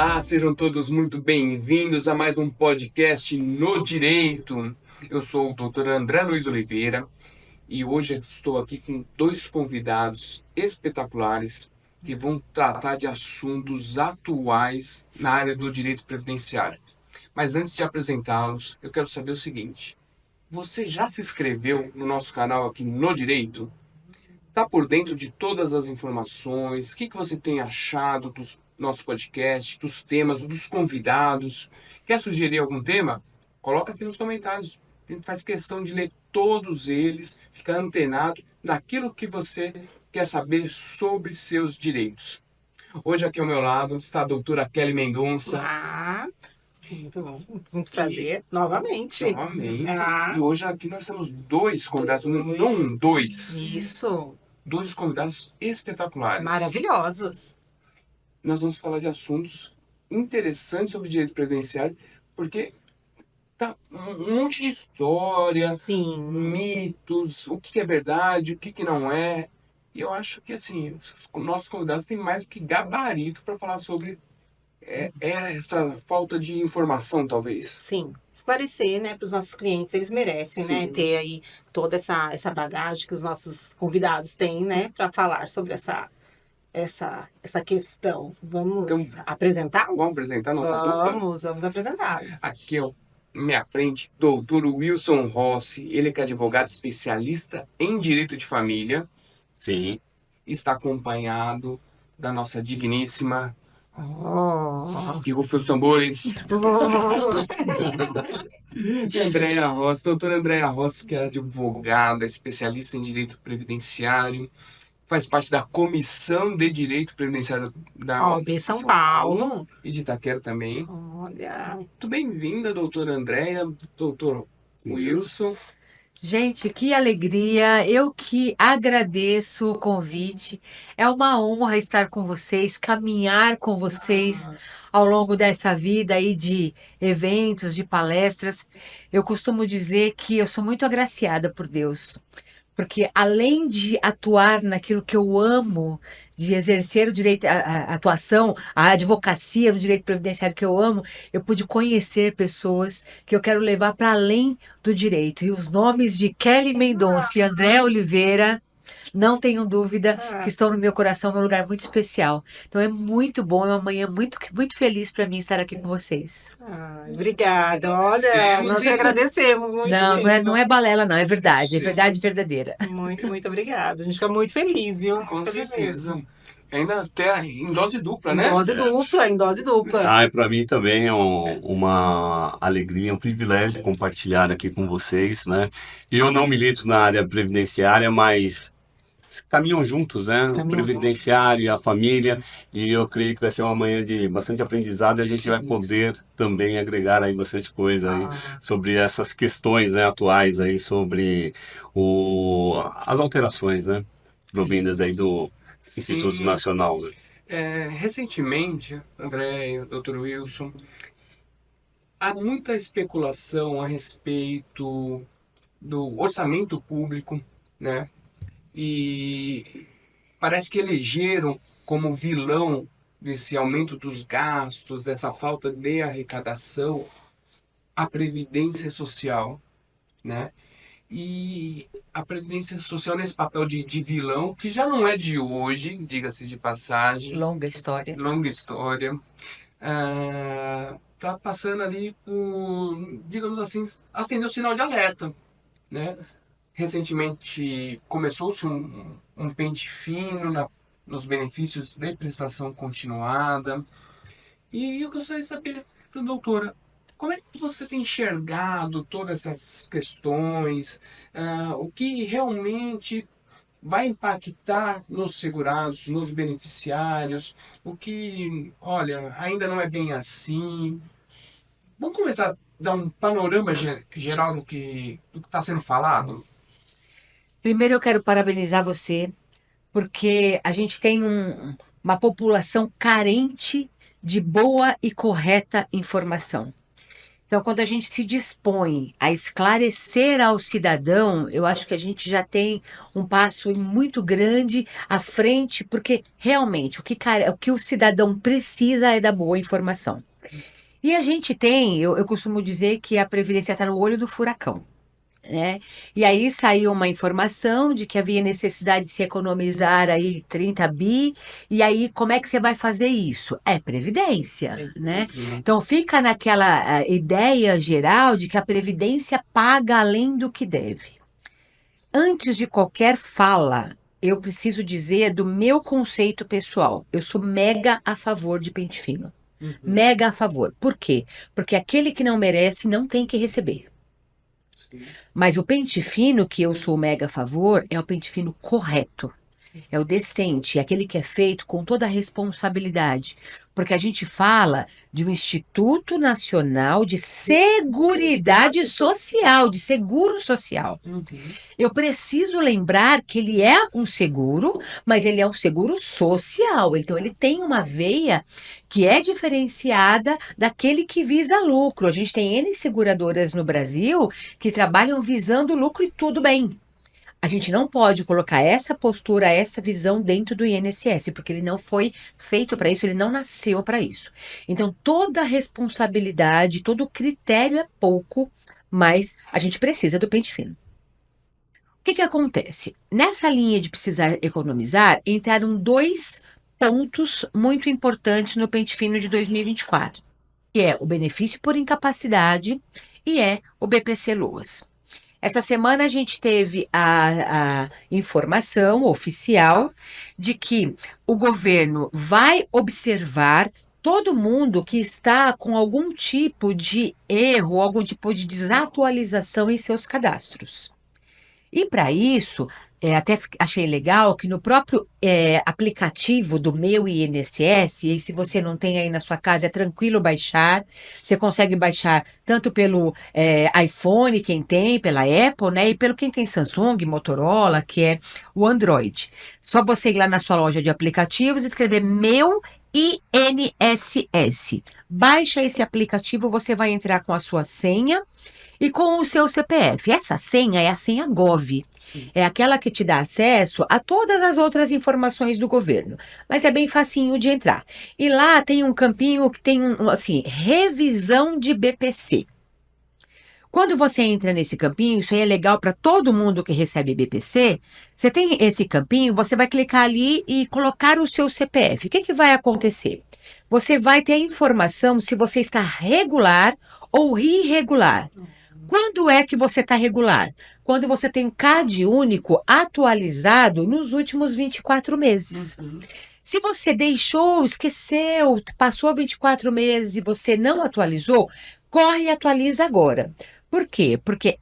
Olá, sejam todos muito bem-vindos a mais um podcast no Direito. Eu sou o doutor André Luiz Oliveira e hoje estou aqui com dois convidados espetaculares que vão tratar de assuntos atuais na área do direito previdenciário. Mas antes de apresentá-los, eu quero saber o seguinte: você já se inscreveu no nosso canal aqui no Direito? Está por dentro de todas as informações? O que você tem achado do nosso podcast, dos temas, dos convidados? Quer sugerir algum tema? Coloca aqui nos comentários. A gente faz questão de ler todos eles, ficar antenado naquilo que você quer saber sobre seus direitos. Hoje aqui ao meu lado está a doutora Kelly Mendonça. Ah, muito bom. Muito prazer, novamente. Novamente. E hoje aqui nós temos dois convidados, não um, dois. Isso. Dois convidados espetaculares. Maravilhosos. Nós vamos falar de assuntos interessantes sobre direito previdenciário, porque tá um monte de história, Sim. mitos, o que é verdade, o que não é. E eu acho que assim, os nossos convidados têm mais do que gabarito para falar sobre essa falta de informação, talvez. Sim. Esclarecer, né, para os nossos clientes, eles merecem, né, Sim. ter aí toda essa bagagem que os nossos convidados têm, né, para falar sobre essa questão. Vamos Então, apresentá-los? Vamos apresentar a nossa dupla? Vamos apresentá-los. Aqui à minha frente, doutor Wilson Rossi, ele que é advogado especialista em direito de família. Sim. Está acompanhado da nossa digníssima, Oh. que rufe os tambores, Andréia Rossi, doutora Andréia Rossi, que é advogada, especialista em direito previdenciário, faz parte da Comissão de Direito Previdenciário da OAB São Paulo. E de Itaquera também. Olha. Muito bem-vinda, doutora Andréia, doutor Wilson. Gente, que alegria! Eu que agradeço o convite. É uma honra estar com vocês, caminhar com vocês ao longo dessa vida aí de eventos, de palestras. Eu costumo dizer que eu sou muito agraciada por Deus, porque além de atuar naquilo que eu amo, de exercer o direito, a atuação, a advocacia no direito previdenciário que eu amo, eu pude conhecer pessoas que eu quero levar para além do direito. E os nomes de Kelly Mendonça e André Oliveira, não tenham dúvida que estão no meu coração, num lugar muito especial. Então é muito bom, é uma manhã muito, muito feliz para mim estar aqui com vocês. Obrigada. Olha, nós te agradecemos muito. Não é balela, não, é verdade verdadeira. Muito obrigada. A gente fica muito feliz, viu? Com certeza. Ainda até em dose dupla, né? Em dose dupla. Para mim também é uma alegria, um privilégio compartilhar aqui com vocês, né? Eu não milito na área previdenciária, mas caminham juntos, né? O previdenciário e a família, e eu creio que vai ser uma manhã de bastante aprendizado e a gente vai poder também agregar aí bastante coisa aí sobre essas questões, né, atuais aí, sobre as alterações, né, provindas aí do Instituto Nacional. Recentemente, André, Dr. Wilson, há muita especulação a respeito do orçamento público, né? E parece que elegeram como vilão desse aumento dos gastos, dessa falta de arrecadação, a Previdência Social, né? E a Previdência Social nesse papel de vilão, que já não é de hoje, diga-se de passagem. Longa história. Tá passando ali por, digamos assim, acender o sinal de alerta, né? Recentemente começou-se um pente fino nos benefícios de prestação continuada. E eu gostaria de saber, doutora, como é que você tem enxergado todas essas questões? O que realmente vai impactar nos segurados, nos beneficiários? O que, olha, ainda não é bem assim. Vamos começar a dar um panorama geral do que está sendo falado? Primeiro eu quero parabenizar você, porque a gente tem uma população carente de boa e correta informação. Então, quando a gente se dispõe a esclarecer ao cidadão, eu acho que a gente já tem um passo muito grande à frente, porque realmente o que o cidadão precisa é da boa informação. E a gente tem, eu costumo dizer que a Previdência está no olho do furacão, né? E aí saiu uma informação de que havia necessidade de se economizar aí 30 bi, e aí como é que você vai fazer isso? É Previdência, né? Então fica naquela ideia geral de que a Previdência paga além do que deve. Antes de qualquer fala, eu preciso dizer do meu conceito pessoal. Eu sou mega a favor de pente fino. Mega a favor. Por quê? Porque aquele que não merece não tem que receber. Mas o pente fino, que eu sou mega a favor, é o pente fino correto. É o decente, é aquele que é feito com toda a responsabilidade. Porque a gente fala de um Instituto Nacional de Seguridade Social, de seguro social. Eu preciso lembrar que ele é um seguro, mas ele é um seguro social. Então, ele tem uma veia que é diferenciada daquele que visa lucro. A gente tem N seguradoras no Brasil que trabalham visando lucro e tudo bem. A gente não pode colocar essa postura, essa visão dentro do INSS, porque ele não foi feito para isso, ele não nasceu para isso. Então, toda a responsabilidade, todo o critério é pouco, mas a gente precisa do pente fino. O que acontece? Nessa linha de precisar economizar, entraram 2 pontos muito importantes no pente fino de 2024, que é o benefício por incapacidade e é o BPC-Loas. Essa semana a gente teve a informação oficial de que o governo vai observar todo mundo que está com algum tipo de erro, algum tipo de desatualização em seus cadastros. E para isso, até achei legal que no próprio aplicativo do Meu INSS, e se você não tem aí na sua casa, é tranquilo baixar. Você consegue baixar tanto pelo iPhone, quem tem, pela Apple, né? E pelo quem tem Samsung, Motorola, que é o Android. Só você ir lá na sua loja de aplicativos e escrever Meu INSS. Baixa esse aplicativo, você vai entrar com a sua senha e com o seu CPF. Essa senha é a senha Gov. É aquela que te dá acesso a todas as outras informações do governo. Mas é bem facinho de entrar. E lá tem um campinho que tem, assim, revisão de BPC. Quando você entra nesse campinho, isso aí é legal para todo mundo que recebe BPC, você tem esse campinho, você vai clicar ali e colocar o seu CPF. O que vai acontecer? Você vai ter a informação se você está regular ou irregular. Quando é que você está regular? Quando você tem o CAD único atualizado nos últimos 24 meses. Se você deixou, esqueceu, passou 24 meses e você não atualizou, corre e atualiza agora. Por quê? Porque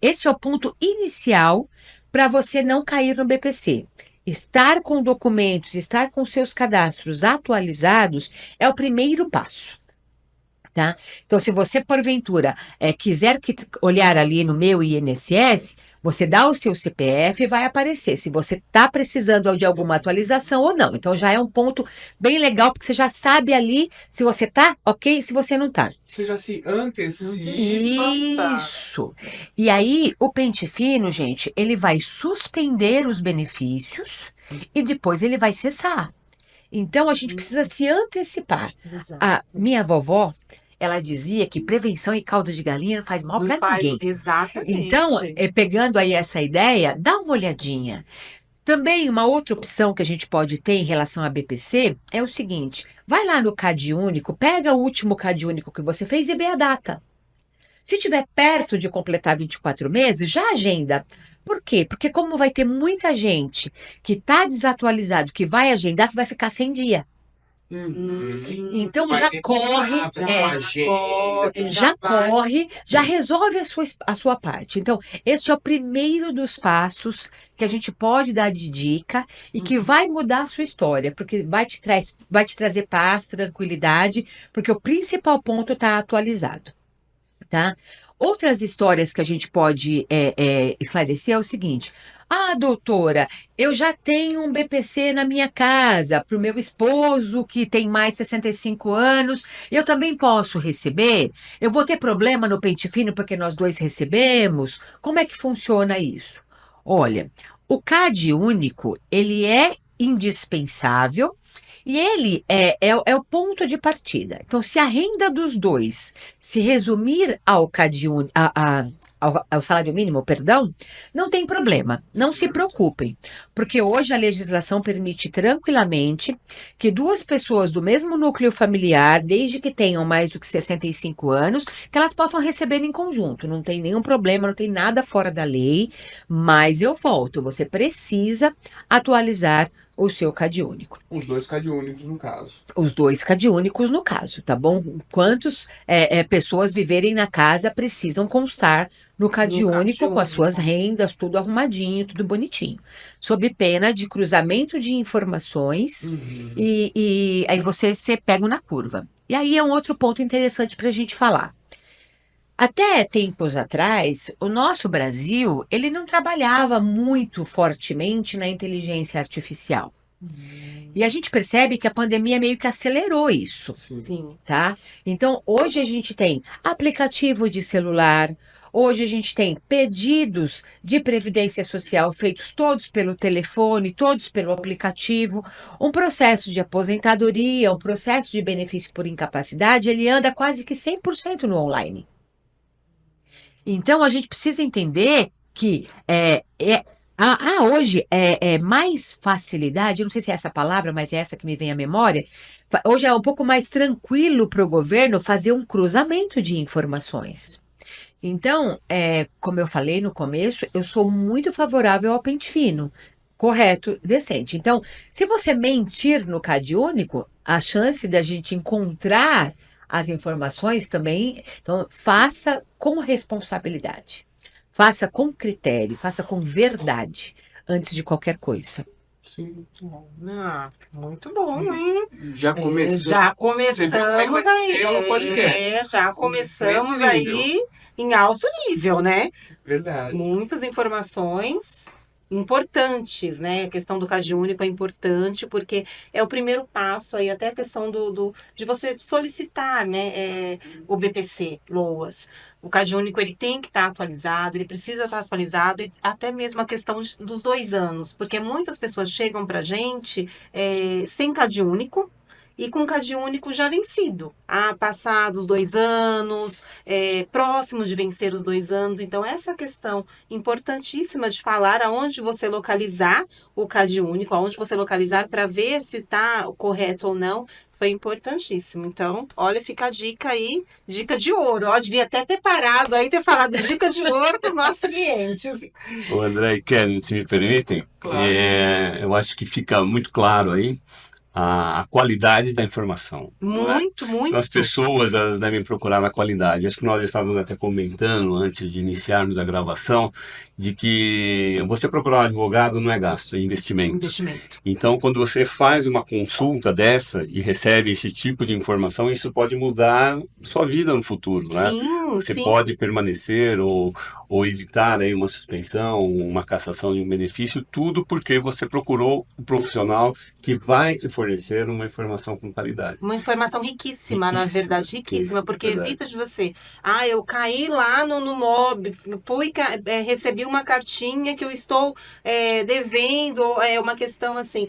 esse é o ponto inicial para você não cair no BPC. Estar com documentos, estar com seus cadastros atualizados é o primeiro passo. Tá? Então, se você, porventura, quiser olhar ali no Meu INSS, você dá o seu CPF e vai aparecer se você está precisando de alguma atualização ou não. Então, já é um ponto bem legal, porque você já sabe ali se você está ok e se você não está. Você já se antecipa. Isso. E aí, o pente fino, gente, ele vai suspender os benefícios e depois ele vai cessar. Então, a gente precisa se antecipar. A minha vovó, ela dizia que prevenção e caldo de galinha não faz mal para ninguém. Exatamente. Então, pegando aí essa ideia, dá uma olhadinha. Também uma outra opção que a gente pode ter em relação a BPC é o seguinte: vai lá no CAD único, pega o último CAD único que você fez e vê a data. Se estiver perto de completar 24 meses, já agenda. Por quê? Porque como vai ter muita gente que está desatualizado, que vai agendar, você vai ficar sem dia. Então Vai já ter que corre, parar pra uma agenda. já resolve a sua parte. Então, esse é o primeiro dos passos que a gente pode dar de dica e que vai mudar a sua história, porque vai te trazer paz, tranquilidade, porque o principal ponto está atualizado. Tá? Outras histórias que a gente pode esclarecer é o seguinte: ah, doutora, eu já tenho um BPC na minha casa para o meu esposo que tem mais de 65 anos, eu também posso receber? Eu vou ter problema no pente fino porque nós dois recebemos? Como é que funciona isso? Olha, o CAD único, ele é indispensável e ele é o ponto de partida. Então, se a renda dos dois se resumir ao CAD único, ao salário mínimo, perdão, não tem problema, não se preocupem, porque hoje a legislação permite tranquilamente que duas pessoas do mesmo núcleo familiar, desde que tenham mais do que 65 anos, que elas possam receber em conjunto, não tem nenhum problema, não tem nada fora da lei, mas eu volto, você precisa atualizar o seu CAD único. Os dois CAD únicos, no caso. Os dois CAD únicos no caso, tá bom? Quantas pessoas viverem na casa precisam constar no CAD único, com as suas rendas, tudo arrumadinho, tudo bonitinho. Sob pena de cruzamento de informações e aí você pega na curva. E aí é um outro ponto interessante para a gente falar. Até tempos atrás, o nosso Brasil, ele não trabalhava muito fortemente na inteligência artificial. E a gente percebe que a pandemia meio que acelerou isso, Sim. tá? Então, hoje a gente tem aplicativo de celular, hoje a gente tem pedidos de previdência social feitos todos pelo telefone, todos pelo aplicativo. Um processo de aposentadoria, um processo de benefício por incapacidade, ele anda quase que 100% no online. Então, a gente precisa entender que hoje é mais facilidade, eu não sei se é essa palavra, mas é essa que me vem à memória. Hoje é um pouco mais tranquilo para o governo fazer um cruzamento de informações. Então, como eu falei no começo, eu sou muito favorável ao pente fino. Correto, decente. Então, se você mentir no CAD único, a chance da gente encontrar as informações também, então faça com responsabilidade, faça com critério, faça com verdade, antes de qualquer coisa. Sim. Muito bom, hein? Já começou. Já Você viu como é que começamos vai aí. ser o podcast. Já começamos Nesse aí em alto nível, né? Verdade. Muitas informações importantes, né? A questão do CAD único é importante porque é o primeiro passo aí, até a questão de você solicitar, né, o BPC, LOAS. O CAD único ele tem que estar atualizado, ele precisa estar atualizado, e até mesmo a questão dos 2 anos, porque muitas pessoas chegam para a gente sem CAD único, e com CAD único já vencido. Passados 2 anos, próximo de vencer os 2 anos. Então, essa questão importantíssima de falar aonde você localizar o CAD único, aonde você localizar para ver se está correto ou não, foi importantíssimo. Então, olha, fica a dica aí, dica de ouro. Ó, devia até ter parado aí, ter falado dica de ouro para os nossos clientes. O André e Kellen, se me permitem, Claro. eu acho que fica muito claro aí a qualidade da informação. Muito, muito. As pessoas elas devem procurar na qualidade. Acho que nós estávamos até comentando antes de iniciarmos a gravação de que você procurar um advogado não é gasto, é investimento. Investimento. Então, quando você faz uma consulta dessa e recebe esse tipo de informação, isso pode mudar sua vida no futuro, né? Sim, Você sim. pode permanecer ou evitar aí uma suspensão, uma cassação de um benefício, tudo porque você procurou um profissional que vai te fornecer uma informação com qualidade. Uma informação riquíssima, na verdade, riquíssima, porque verdade. evita de você. Eu caí lá no MOB, recebi uma cartinha que eu estou devendo, uma questão assim,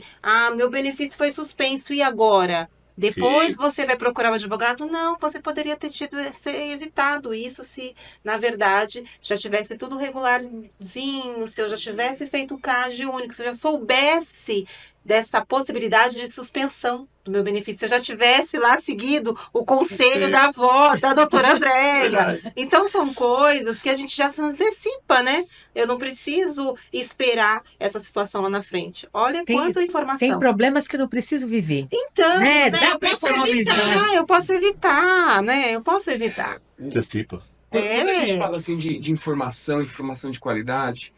meu benefício foi suspenso, e agora? Depois Sim. você vai procurar um advogado? Não, você poderia ter ser evitado isso se, na verdade, já tivesse tudo regularzinho, se eu já tivesse feito o CAD único, se eu já soubesse dessa possibilidade de suspensão do meu benefício, se eu já tivesse lá seguido o conselho da avó, da doutora Andréia. Então, são coisas que a gente já se antecipa, né? Eu não preciso esperar essa situação lá na frente. Olha quanta informação. Tem problemas que eu não preciso viver. Então, Né? né, Dá eu pra posso economizar. evitar, eu posso evitar, né? Eu posso evitar. Antecipa. Quando a gente fala assim de informação de qualidade,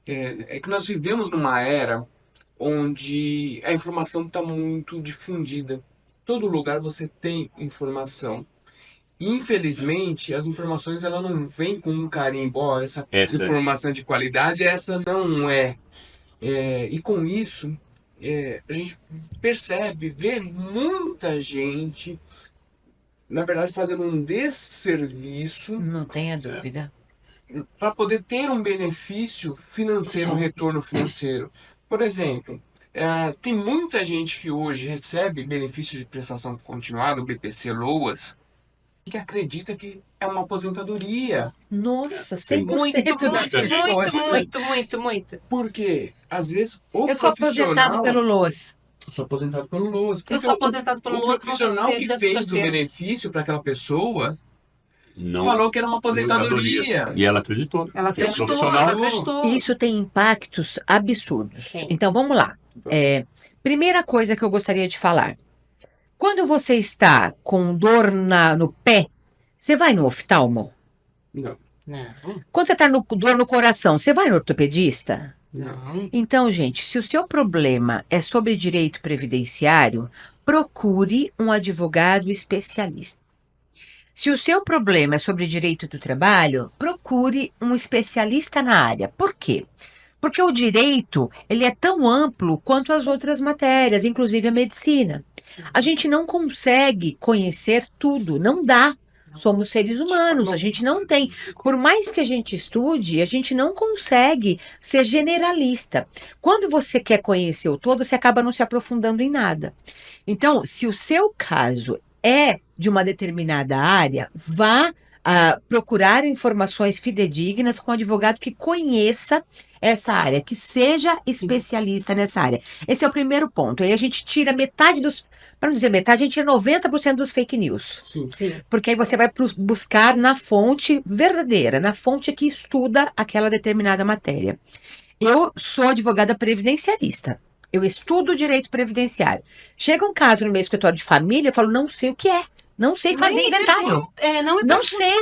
é que nós vivemos numa era onde a informação está muito difundida. Todo lugar você tem informação. Infelizmente, as informações ela não vêm com um carimbo, ó, essa Essa. informação de qualidade, essa não é. E com isso, a gente percebe, vê muita gente, na verdade, fazendo um desserviço Não tenha dúvida. para poder ter um benefício financeiro, um retorno financeiro. Por exemplo, tem muita gente que hoje recebe benefício de prestação continuada, o BPC Loas, que acredita que é uma aposentadoria. Nossa, Tem 100% das pessoas. Muito. Porque, às vezes, o Eu sou aposentado profissional... pelo LOAS. Eu sou aposentado pelo Loas. Eu Porque sou aposentado pelo o Loas, profissional você que deve fez o ser. benefício para aquela pessoa Não. falou que era uma aposentadoria. E ela acreditou. Ela Porque o acreditou, profissional ela acreditou. Isso tem impactos absurdos. Sim. Então vamos lá. Primeira coisa que eu gostaria de falar. Quando você está com dor no pé, você vai no oftalmo? Não, Não, Quando você está com dor no coração, você vai no ortopedista? não. Então, gente, se o seu problema é sobre direito previdenciário, procure um advogado especialista. Se o seu problema é sobre direito do trabalho, procure um especialista na área. Por quê? Porque o direito, ele é tão amplo quanto as outras matérias, inclusive a medicina. A gente não consegue conhecer tudo, não dá. Somos seres humanos, a gente não tem. Por mais que a gente estude, a gente não consegue ser generalista. Quando você quer conhecer o todo, você acaba não se aprofundando em nada. Então, se o seu caso é de uma determinada área, vá procurar informações fidedignas com um advogado que conheça essa área, que seja especialista nessa área. Esse é o primeiro ponto. Aí a gente tira metade dos, para não dizer metade, a gente tira 90% dos fake news. Sim. sim. Porque aí você vai buscar na fonte verdadeira, na fonte que estuda aquela determinada matéria. Eu sou advogada previdenciarista. Eu estudo direito previdenciário. Chega um caso no meu escritório de família, eu falo, não sei o que é. Não sei fazer inventário. Não sei.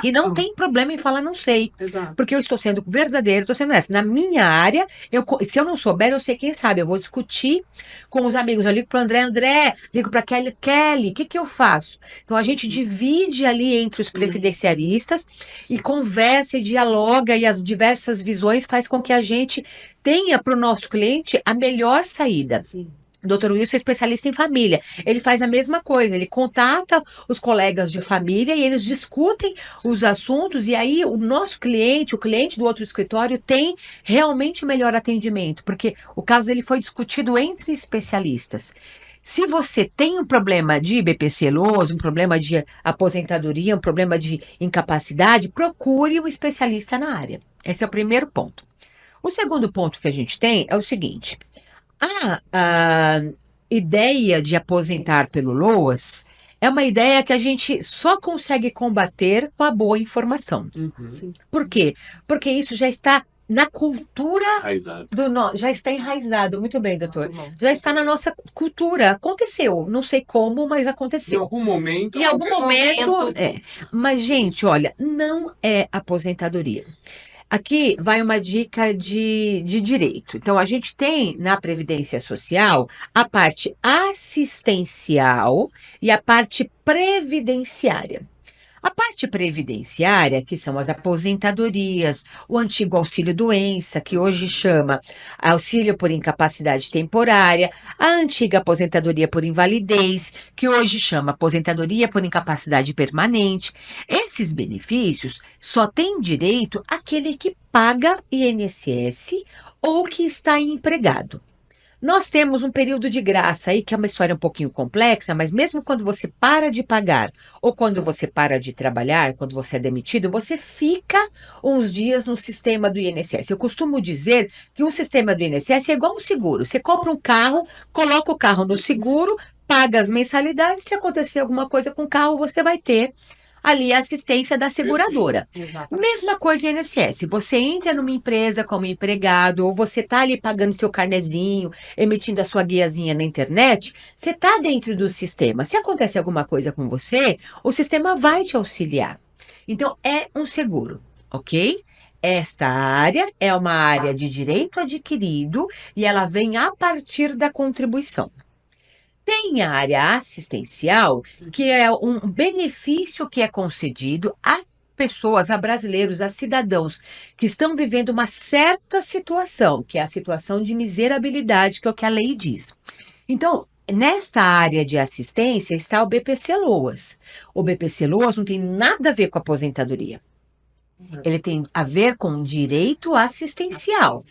E não tem problema em falar não sei. Exato. Porque eu estou sendo verdadeira, estou sendo honesta. Na minha área, se eu não souber, eu sei quem sabe. Eu vou discutir com os amigos. Eu ligo para o André, ligo para a Kelly, o que eu faço? Então, a gente divide ali entre os previdenciaristas e conversa e dialoga, e as diversas visões faz com que a gente tenha para o nosso cliente a melhor saída. Sim. Dr. Wilson é especialista em família. Ele faz a mesma coisa, ele contata os colegas de família e eles discutem os assuntos, e aí o nosso cliente, o cliente do outro escritório, tem realmente o melhor atendimento, porque o caso dele foi discutido entre especialistas. Se você tem um problema de BPC-LOAS, um problema de aposentadoria, um problema de incapacidade, procure um especialista na área. Esse é o primeiro ponto. O segundo ponto que a gente tem é o seguinte: a ideia de aposentar pelo LOAS é uma ideia que a gente só consegue combater com a boa informação. Uhum. Por quê? Porque isso já está na cultura Enraizado. já está enraizado. Muito bem, doutor. Muito bom. Já está na nossa cultura. Aconteceu. Não sei como, mas Em aconteceu. algum momento... Em algum momento. momento. Mas, gente, olha, não é aposentadoria. Aqui vai uma dica de direito. Então, a gente tem na Previdência Social a parte assistencial e a parte previdenciária. A parte previdenciária, que são as aposentadorias, o antigo auxílio-doença, que hoje chama auxílio por incapacidade temporária, a antiga aposentadoria por invalidez, que hoje chama aposentadoria por incapacidade permanente. Esses benefícios só tem direito aquele que paga INSS ou que está empregado. Nós temos um período de graça aí, que é uma história um pouquinho complexa, mas mesmo quando você para de pagar ou quando você para de trabalhar, quando você é demitido, você fica uns dias no sistema do INSS. Eu costumo dizer que um sistema do INSS é igual um seguro. Você compra um carro, coloca o carro no seguro, paga as mensalidades, se acontecer alguma coisa com o carro, você vai ter ali a assistência da seguradora. Exato. Mesma coisa de INSS. Você entra numa empresa como empregado, ou você está ali pagando seu carnezinho, emitindo a sua guiazinha na internet, você está dentro do sistema. Se acontece alguma coisa com você, o sistema vai te auxiliar. Então, é um seguro, ok? Esta área é uma área de direito adquirido e ela vem a partir da contribuição. Tem a área assistencial, que é um benefício que é concedido a pessoas, a brasileiros, a cidadãos que estão vivendo uma certa situação, que é a situação de miserabilidade, que é o que a lei diz. Então, nesta área de assistência está o BPC Loas. O BPC Loas não tem nada a ver com aposentadoria. Ele tem a ver com direito assistencial.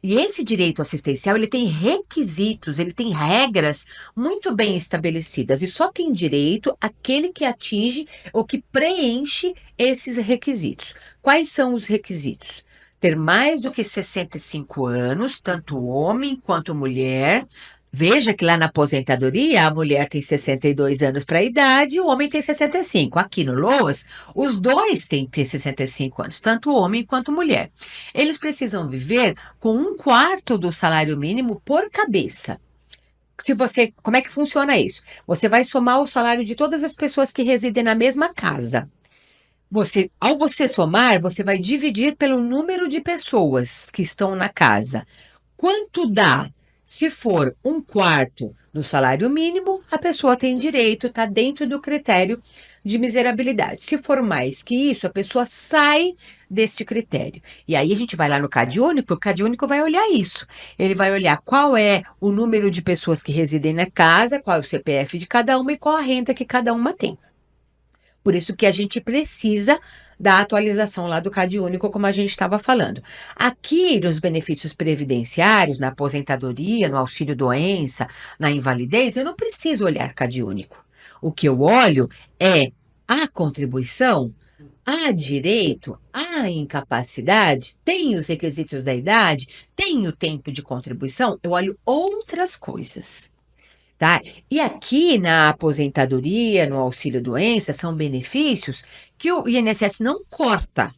E esse direito assistencial, ele tem requisitos, ele tem regras muito bem estabelecidas. E só tem direito aquele que atinge ou que preenche esses requisitos. Quais são os requisitos? Ter mais do que 65 anos, tanto homem quanto mulher. Veja que lá na aposentadoria, a mulher tem 62 anos para a idade e o homem tem 65. Aqui no LOAS, os dois têm que ter 65 anos, tanto homem quanto mulher. Eles precisam viver com 1/4 do salário mínimo por cabeça. Como é que funciona isso? Você vai somar o salário de todas as pessoas que residem na mesma casa. Ao você somar, você vai dividir pelo número de pessoas que estão na casa. Quanto dá? Se for 1/4 do salário mínimo, a pessoa tem direito, está dentro do critério de miserabilidade. Se for mais que isso, a pessoa sai deste critério. E aí a gente vai lá no CadÚnico, o CadÚnico vai olhar isso. Ele vai olhar qual é o número de pessoas que residem na casa, qual é o CPF de cada uma e qual a renda que cada uma tem. Por isso que a gente precisa da atualização lá do CadÚnico, como a gente estava falando. Aqui, nos benefícios previdenciários, na aposentadoria, no auxílio-doença, na invalidez, eu não preciso olhar CadÚnico. O que eu olho é a contribuição, há direito, há incapacidade, tem os requisitos da idade, tem o tempo de contribuição, eu olho outras coisas. Tá? E aqui na aposentadoria, no auxílio-doença, são benefícios que o INSS não corta.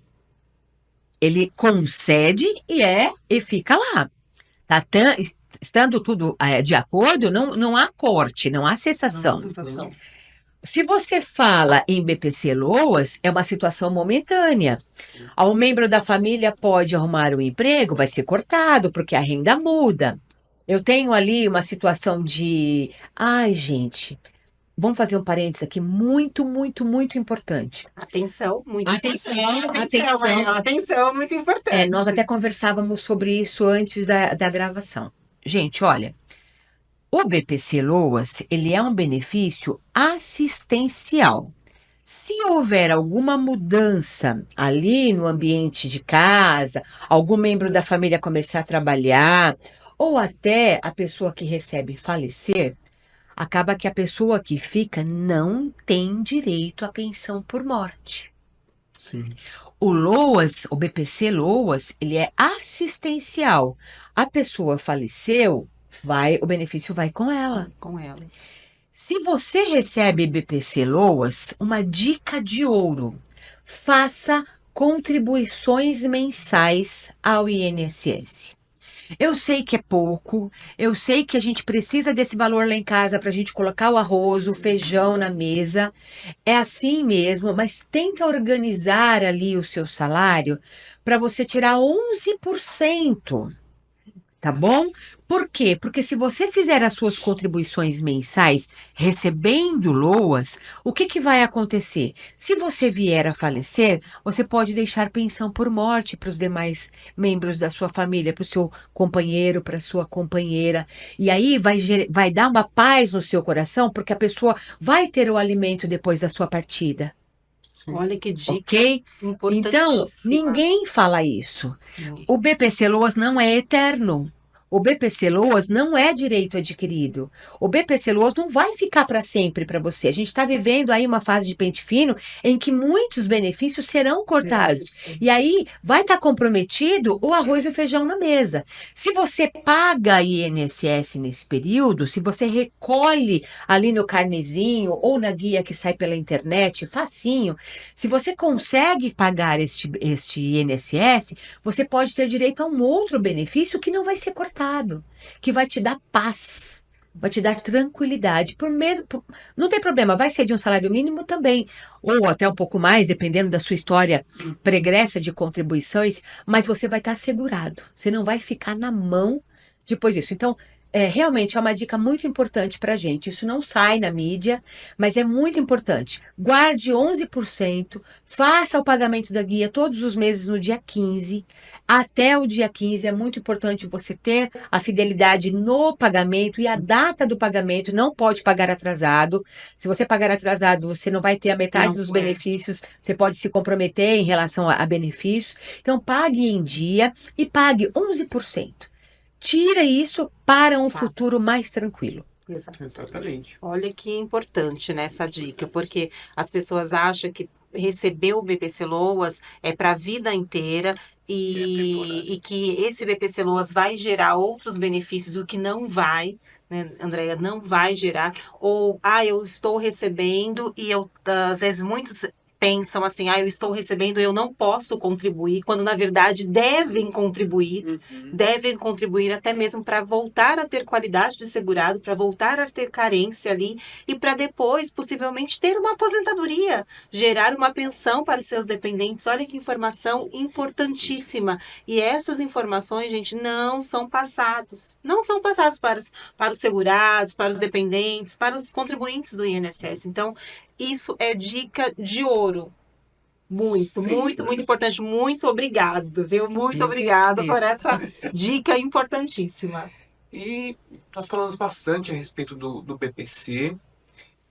Ele concede e fica lá. Tá? Estando tudo de acordo, não há corte, não há cessação. Se você fala em BPC Loas, é uma situação momentânea. Um membro da família pode arrumar um emprego, vai ser cortado, porque a renda muda. Eu tenho ali uma situação de... Ai, gente, vamos fazer um parênteses aqui muito, muito, muito importante. Atenção, muito Atenção, atenção, muito importante. Nós até conversávamos sobre isso antes da gravação. Gente, olha, o BPC Loas, ele é um benefício assistencial. Se houver alguma mudança ali no ambiente de casa, algum membro da família começar a trabalhar, ou até a pessoa que recebe falecer, acaba que a pessoa que fica não tem direito à pensão por morte. Sim. O LOAS, o BPC Loas, ele é assistencial. A pessoa faleceu, o benefício vai com ela. Com ela. Se você recebe BPC Loas, uma dica de ouro: faça contribuições mensais ao INSS. Eu sei que é pouco, eu sei que a gente precisa desse valor lá em casa para a gente colocar o arroz, o feijão na mesa. É assim mesmo, mas tenta organizar ali o seu salário para você tirar 11%. Tá bom? Por quê? Porque se você fizer as suas contribuições mensais recebendo LOAS, o que vai acontecer? Se você vier a falecer, você pode deixar pensão por morte para os demais membros da sua família, para o seu companheiro, para a sua companheira. E aí vai dar uma paz no seu coração, porque a pessoa vai ter o alimento depois da sua partida. Olha que dica. Ok? Então, ninguém fala isso. O BPC Loas não é eterno. O BPC Loas não é direito adquirido. O BPC Loas não vai ficar para sempre para você. A gente está vivendo aí uma fase de pente fino em que muitos benefícios serão cortados. E aí vai estar comprometido o arroz e o feijão na mesa. Se você paga INSS nesse período, se você recolhe ali no carnezinho ou na guia que sai pela internet, facinho, se você consegue pagar este INSS, você pode ter direito a um outro benefício que não vai ser cortado, que vai te dar paz, vai te dar tranquilidade. Não tem problema, vai ser de um salário mínimo também, ou até um pouco mais, dependendo da sua história pregressa de contribuições, mas você vai estar assegurado, você não vai ficar na mão depois disso. Então, realmente é uma dica muito importante para a gente. Isso não sai na mídia, mas é muito importante. Guarde 11%, faça o pagamento da guia todos os meses no dia 15. Até o dia 15 é muito importante você ter a fidelidade no pagamento e a data do pagamento. Não pode pagar atrasado. Se você pagar atrasado, você não vai ter a metade dos benefícios. Você pode se comprometer em relação a benefícios. Então, pague em dia e pague 11%. Tira isso para um futuro mais tranquilo. Exatamente. Olha que importante nessa dica, porque as pessoas acham que receber o BPC Loas é para a vida inteira e que esse BPC Loas vai gerar outros benefícios, o que não vai, né, Andréia, não vai gerar. Ou, eu estou recebendo e eu, às vezes, muitos pensam assim, eu estou recebendo, eu não posso contribuir, quando na verdade devem contribuir até mesmo para voltar a ter qualidade de segurado, para voltar a ter carência ali e para depois, possivelmente, ter uma aposentadoria, gerar uma pensão para os seus dependentes. Olha que informação importantíssima. E essas informações, gente, não são passadas para os segurados, para os dependentes, para os contribuintes do INSS. Então, isso é dica de ouro. Muito importante. Muito obrigado, viu? Muito obrigada por essa dica importantíssima. E nós falamos bastante a respeito do BPC,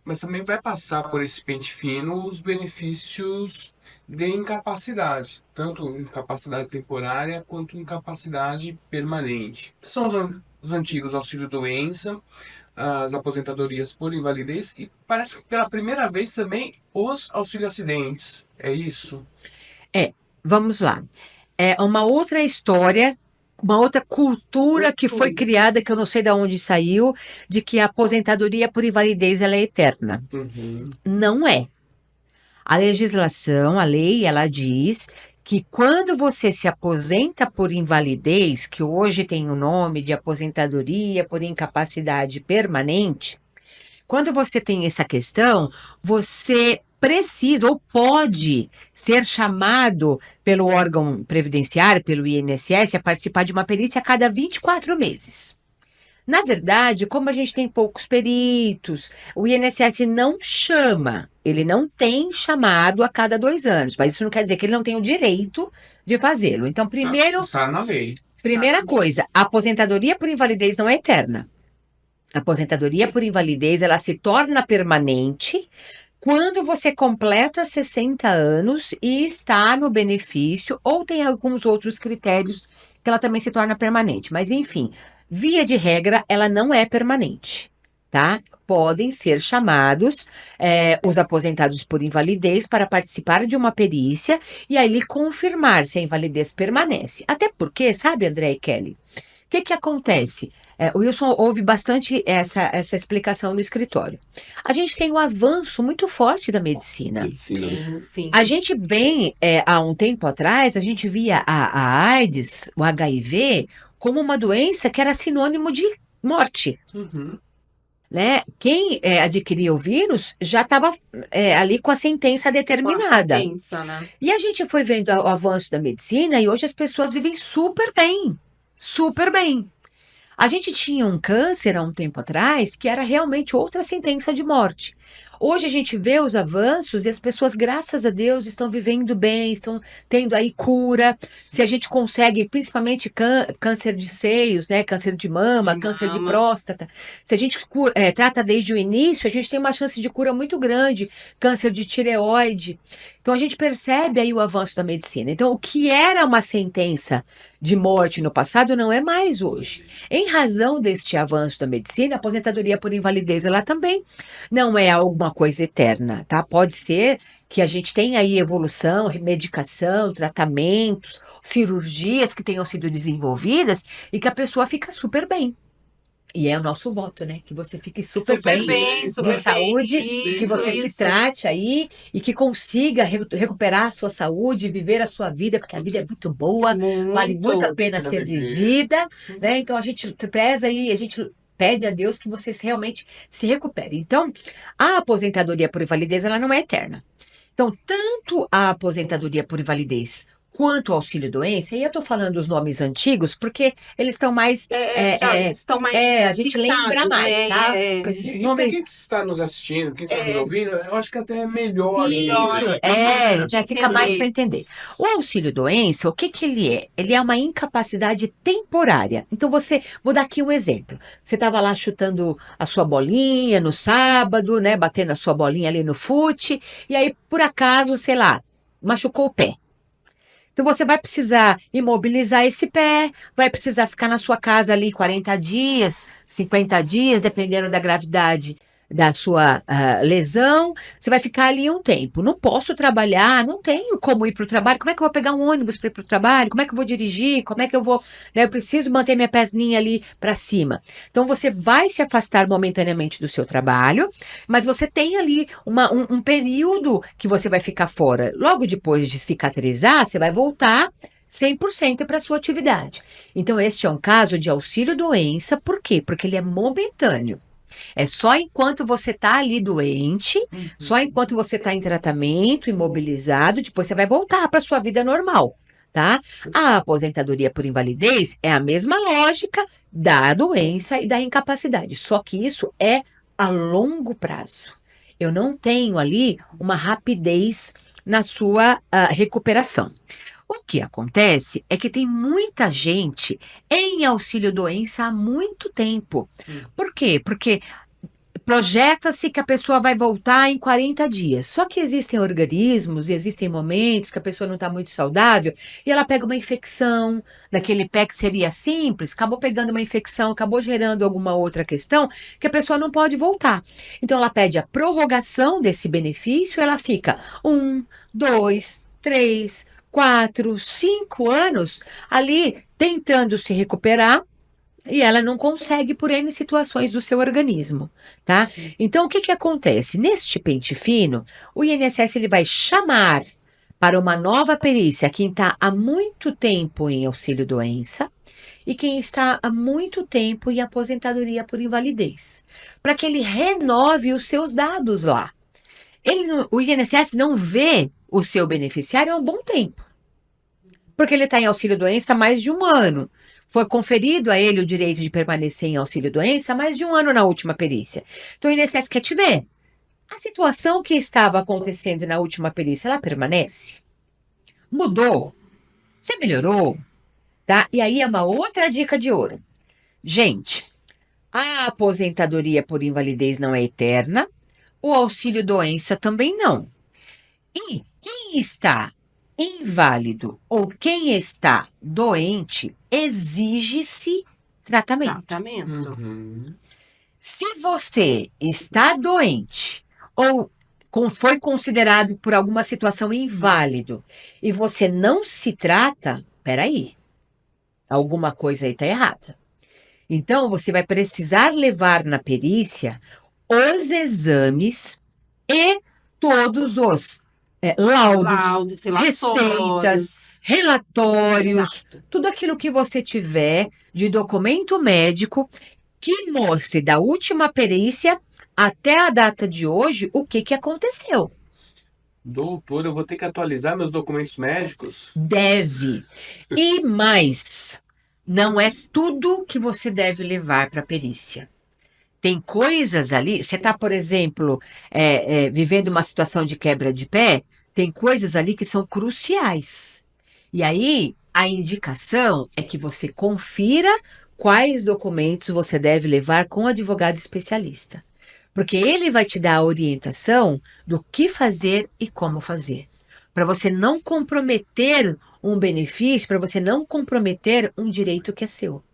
mas também vai passar por esse pente fino os benefícios de incapacidade, tanto incapacidade temporária quanto incapacidade permanente. São os antigos auxílio-doença, as aposentadorias por invalidez e parece que pela primeira vez também os auxílio-acidentes. É isso? Vamos lá. É uma outra história, uma outra cultura que foi criada, que eu não sei de onde saiu, de que a aposentadoria por invalidez ela é eterna. Não é. A legislação, a lei, ela diz que quando você se aposenta por invalidez, que hoje tem o nome de aposentadoria por incapacidade permanente, quando você tem essa questão, você precisa ou pode ser chamado pelo órgão previdenciário, pelo INSS, a participar de uma perícia a cada 24 meses. Na verdade, como a gente tem poucos peritos, o INSS não chama, ele não tem chamado a cada 2 anos, mas isso não quer dizer que ele não tem o direito de fazê-lo. Então, Está na lei. Primeira coisa, a aposentadoria por invalidez não é eterna. A aposentadoria por invalidez, ela se torna permanente quando você completa 60 anos e está no benefício, ou tem alguns outros critérios que ela também se torna permanente. Mas, enfim, via de regra, ela não é permanente, tá? Podem ser chamados os aposentados por invalidez para participar de uma perícia e aí lhe confirmar se a invalidez permanece. Até porque, sabe, André e Kelly, o que acontece? O Wilson ouve bastante essa explicação no escritório. A gente tem um avanço muito forte da medicina. Sim. A gente há um tempo atrás, a gente via a AIDS, o HIV, como uma doença que era sinônimo de morte. Né? Quem adquiria o vírus já estava ali com a sentença determinada. Né? E a gente foi vendo o avanço da medicina e hoje as pessoas vivem super bem. Super bem. A gente tinha um câncer há um tempo atrás que era realmente outra sentença de morte. Hoje a gente vê os avanços e as pessoas, graças a Deus, estão vivendo bem, estão tendo aí cura. Se a gente consegue, principalmente câncer de seios, né, câncer de mama, câncer de próstata, se a gente trata desde o início, a gente tem uma chance de cura muito grande, câncer de tireoide. Então a gente percebe aí o avanço da medicina. Então o que era uma sentença de morte no passado não é mais hoje. Em razão deste avanço da medicina, a aposentadoria por invalidez, ela também não é alguma coisa eterna, tá? Pode ser que a gente tenha aí evolução, medicação, tratamentos, cirurgias que tenham sido desenvolvidas e que a pessoa fica super bem. E é o nosso voto, né? Que você fique super bem de saúde, que você se trate aí e que consiga recuperar a sua saúde, viver a sua vida, porque a vida é muito boa, vale muito a pena ser vivida, né? Então a gente preza aí, a gente pede a Deus que você realmente se recupere. Então, a aposentadoria por invalidez, ela não é eterna. Então, tanto a aposentadoria por invalidez Quanto ao auxílio-doença, e eu estou falando dos nomes antigos, porque eles estão mais. Já estão mais a gente fixados, lembra mais, né? tá? E para Nome- quem está nos assistindo, quem está nos ouvindo, eu acho que até é melhor isso. Isso, já fica entender. mais para entender. O auxílio-doença, o que que ele é? Ele é uma incapacidade temporária. Então, vou dar aqui um exemplo. Você estava lá chutando a sua bolinha no sábado, né? Batendo a sua bolinha ali no fute, e aí, por acaso, sei lá, machucou o pé. Então, você vai precisar imobilizar esse pé, vai precisar ficar na sua casa ali 40 dias, 50 dias, dependendo da gravidade da sua lesão. Você vai ficar ali um tempo. Não posso trabalhar, não tenho como ir para o trabalho. Como é que eu vou pegar um ônibus para ir para o trabalho? Como é que eu vou dirigir? Como é que eu vou... né, eu preciso manter minha perninha ali para cima. Então, você vai se afastar momentaneamente do seu trabalho, mas você tem ali um período que você vai ficar fora. Logo depois de cicatrizar, você vai voltar 100% para a sua atividade. Então, este é um caso de auxílio-doença. Por quê? Porque ele é momentâneo. É só enquanto você está ali doente, só enquanto você está em tratamento, imobilizado, depois você vai voltar para sua vida normal, tá? A aposentadoria por invalidez é a mesma lógica da doença e da incapacidade, só que isso é a longo prazo. Eu não tenho ali uma rapidez na sua recuperação. O que acontece é que tem muita gente em auxílio-doença há muito tempo. Por quê? Porque projeta-se que a pessoa vai voltar em 40 dias. Só que existem organismos e existem momentos que a pessoa não está muito saudável e ela pega uma infecção, naquele pé que seria simples, acabou pegando uma infecção, acabou gerando alguma outra questão que a pessoa não pode voltar. Então ela pede a prorrogação desse benefício, ela fica 1, 2, 3, 4, 5 anos ali tentando se recuperar e ela não consegue por N situações do seu organismo, tá? Então, o que que acontece? Neste pente fino, o INSS ele vai chamar para uma nova perícia quem está há muito tempo em auxílio-doença e quem está há muito tempo em aposentadoria por invalidez, para que ele renove os seus dados lá. O INSS não vê o seu beneficiário há um bom tempo, porque ele está em auxílio-doença há mais de um ano. Foi conferido a ele o direito de permanecer em auxílio-doença há mais de um ano na última perícia. Então, o INSS quer te ver. A situação que estava acontecendo na última perícia, ela permanece? Mudou? Você melhorou? Tá? E aí é uma outra dica de ouro. Gente, a aposentadoria por invalidez não é eterna, o auxílio-doença também não. E quem está inválido ou quem está doente, exige-se tratamento. Uhum. Se você está doente ou foi considerado por alguma situação inválido e você não se trata, peraí, alguma coisa aí está errada. Então, você vai precisar levar na perícia os exames e todos os laudos, receitas, relatórios, tudo aquilo que você tiver de documento médico que mostre da última perícia até a data de hoje o que aconteceu. Doutor, eu vou ter que atualizar meus documentos médicos? Deve. E mais, não é tudo que você deve levar para a perícia. Tem coisas ali, você está, por exemplo, vivendo uma situação de quebra de pé, tem coisas ali que são cruciais. E aí, a indicação é que você confira quais documentos você deve levar com o advogado especialista. Porque ele vai te dar a orientação do que fazer e como fazer. Para você não comprometer um benefício, para você não comprometer um direito que é seu.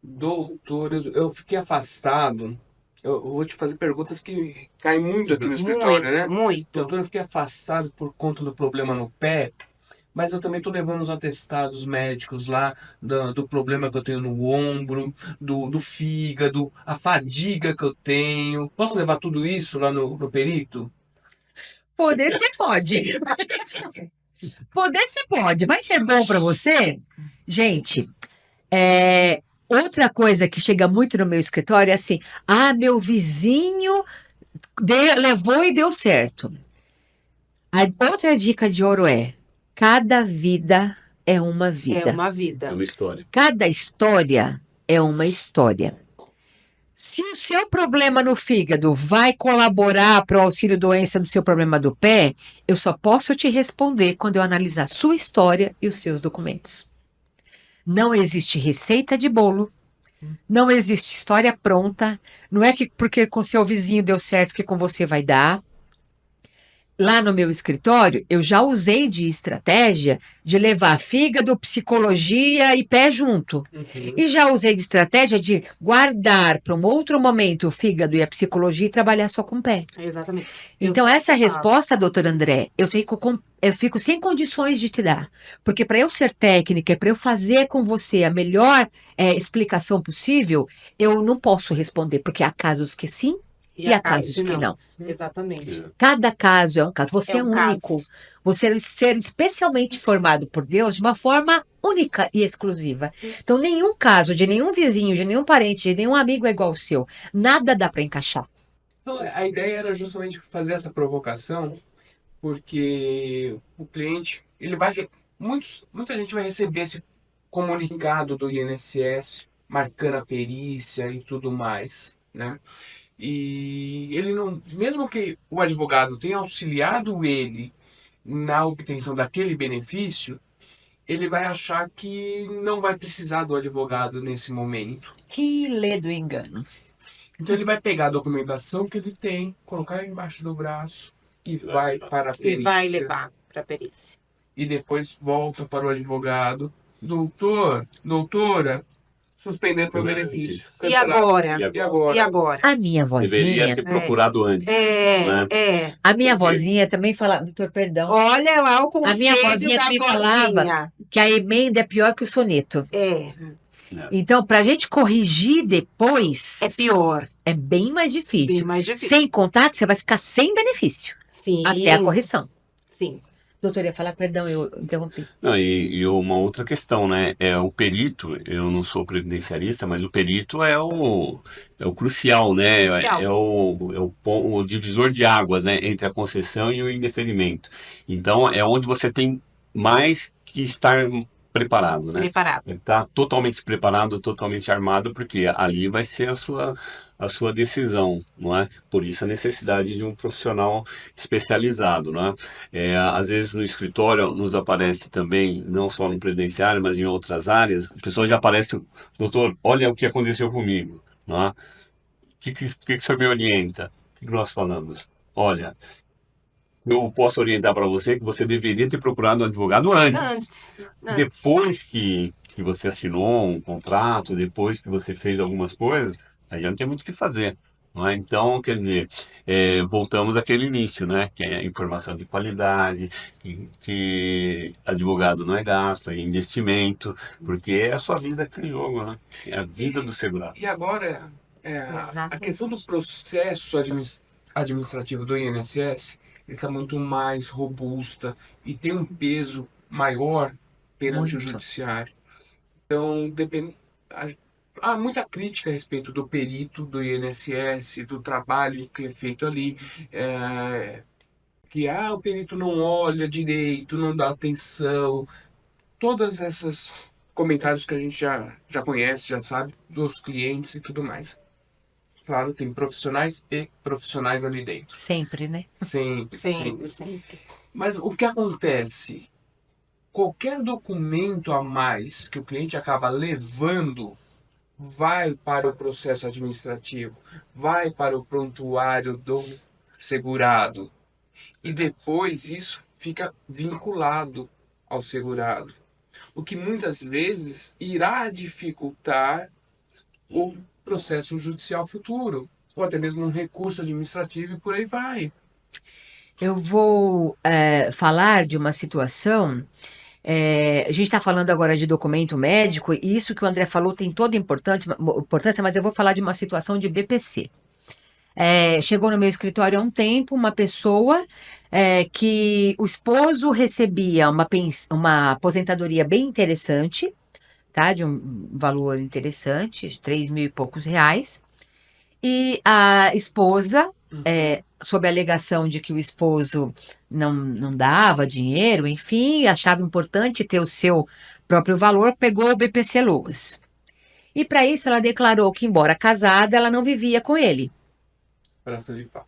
Doutor, eu fiquei afastado. Eu vou te fazer perguntas que caem muito aqui no escritório, né? Muito. Doutor, eu fiquei afastado por conta do problema no pé, mas eu também estou levando os atestados médicos lá do problema que eu tenho no ombro, do fígado, a fadiga que eu tenho. Posso levar tudo isso lá no perito? Poder você pode. Poder você pode. Vai ser bom para você? Gente, outra coisa que chega muito no meu escritório é assim: meu vizinho levou e deu certo. A outra dica de ouro é: Cada vida é uma É vida. uma É vida. uma história. Cada história é uma história. Se o seu problema no fígado vai colaborar para o auxílio doença do seu problema do pé, eu só posso te responder quando eu analisar sua história e os seus documentos. Não existe receita de bolo, não existe história pronta, não é que porque com seu vizinho deu certo que com você vai dar. Lá no meu escritório, eu já usei de estratégia de levar fígado, psicologia e pé junto. Uhum. E já usei de estratégia de guardar para um outro momento o fígado e a psicologia e trabalhar só com o pé. Exatamente. Então, Eu essa falo. resposta, doutor André, eu fico sem condições de te dar. Porque para eu ser técnica, para eu fazer com você a melhor explicação possível, eu não posso responder, porque há casos que sim e há casos que não. Exatamente. Cada caso é um caso. Você é um único. caso. Você é um ser especialmente formado por Deus de uma forma única e exclusiva. Então, nenhum caso de nenhum vizinho, de nenhum parente, de nenhum amigo é igual ao seu. Nada dá para encaixar. Então, a ideia era justamente fazer essa provocação, porque o cliente, ele vai, muita gente vai receber esse comunicado do INSS, marcando a perícia e tudo mais, né? E ele não, mesmo que o advogado tenha auxiliado ele na obtenção daquele benefício, ele vai achar que não vai precisar do advogado nesse momento. Que lê do engano. Então ele vai pegar a documentação que ele tem, colocar embaixo do braço e vai para a E perícia. vai levar para a perícia. E depois volta para o advogado. Doutor, doutora, suspendendo meu benefício. E Cancelar. agora? E agora? E agora? A minha Deveria vozinha, ter procurado antes. né? a minha vozinha também fala, doutor, perdão, Olha lá o conselho a minha vozinha da também falava vozinha. que a emenda é pior que o soneto. É Então, para a gente corrigir depois, pior. é bem mais difícil. Bem mais difícil. Sem contar que você vai ficar sem benefício Sim. até a correção. Sim. Doutor, ia falar, perdão, eu interrompi. Não, e uma outra questão, né? É o perito, eu não sou previdenciarista, mas o perito é o crucial, né? Crucial. O divisor de águas, né? Entre a concessão e o indeferimento. Então, é onde você tem mais que estar preparado, né? Preparado. Ele está totalmente preparado, totalmente armado, porque ali vai ser a sua decisão, não é? Por isso a necessidade de um profissional especializado, não é? Às vezes no escritório nos aparece também, não só no previdenciário, mas em outras áreas, a pessoa já aparece, doutor, olha o que aconteceu comigo, não é? O que o senhor me orienta? O que nós falamos? Olha, eu posso orientar para você que você deveria ter procurado um advogado antes. Depois que você assinou um contrato, depois que você fez algumas coisas, aí já não tem muito o que fazer. Não é? Então, quer dizer, voltamos àquele início, né? Que é a informação de qualidade, que advogado não é gasto, é investimento, porque é a sua vida que é em jogo, né? É a vida do segurado. E agora, a questão do processo administrativo do INSS, ele está muito mais robusta e tem um peso maior perante o Muito. judiciário. Então, há muita crítica a respeito do perito do INSS, do trabalho que é feito ali, que o perito não olha direito, não dá atenção, todas essas comentários que a gente já conhece, já sabe, dos clientes e tudo mais. Claro, tem profissionais e profissionais ali dentro. Sempre, né? Sempre, sempre. Sempre. Mas o que acontece? Qualquer documento a mais que o cliente acaba levando vai para o processo administrativo, vai para o prontuário do segurado. E depois isso fica vinculado ao segurado. O que muitas vezes irá dificultar o processo judicial futuro, ou até mesmo um recurso administrativo e por aí vai. Eu vou falar de uma situação. A gente está falando agora de documento médico, e isso que o André falou tem toda a importância, mas eu vou falar de uma situação de BPC. Chegou no meu escritório há um tempo uma pessoa que o esposo recebia uma aposentadoria bem interessante, tá? De um valor interessante, 3 mil e poucos reais. E a esposa sob a alegação de que o esposo não dava dinheiro, enfim, achava importante ter o seu próprio valor, pegou o BPC Loas. E para isso ela declarou que, embora casada, ela não vivia com ele. Praça de fato.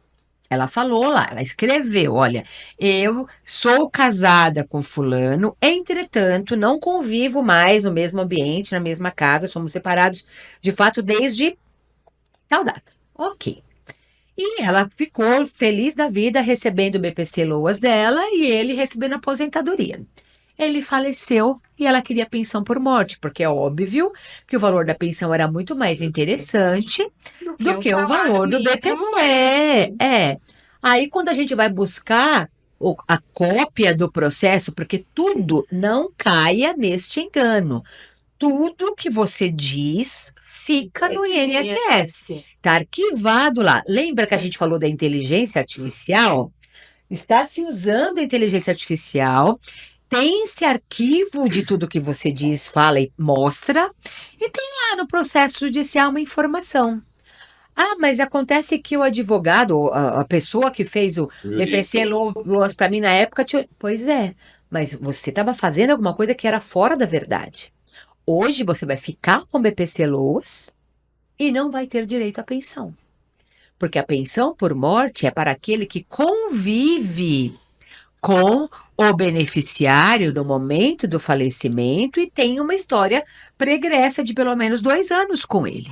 Ela falou lá, ela escreveu, olha, eu sou casada com fulano, entretanto, não convivo mais no mesmo ambiente, na mesma casa, somos separados, de fato, desde tal data. Ok. E ela ficou feliz da vida recebendo o BPC Loas dela e ele recebendo aposentadoria. Ele faleceu e ela queria pensão por morte, porque é óbvio que o valor da pensão era muito mais interessante do que o valor do BPC. Aí, quando a gente vai buscar a cópia do processo, porque tudo não caia neste engano. Tudo que você diz fica no INSS. Está arquivado lá. Lembra que a gente falou da inteligência artificial? Está se usando a inteligência artificial. Tem esse arquivo de tudo que você diz, fala e mostra. E tem lá no processo judicial uma informação. Ah, mas acontece que o advogado, a pessoa que fez o BPC Loas para mim na época, pois é, mas você estava fazendo alguma coisa que era fora da verdade. Hoje você vai ficar com BPC Loas e não vai ter direito à pensão. Porque a pensão por morte é para aquele que convive com o beneficiário no momento do falecimento e tem uma história pregressa de pelo menos 2 anos com ele.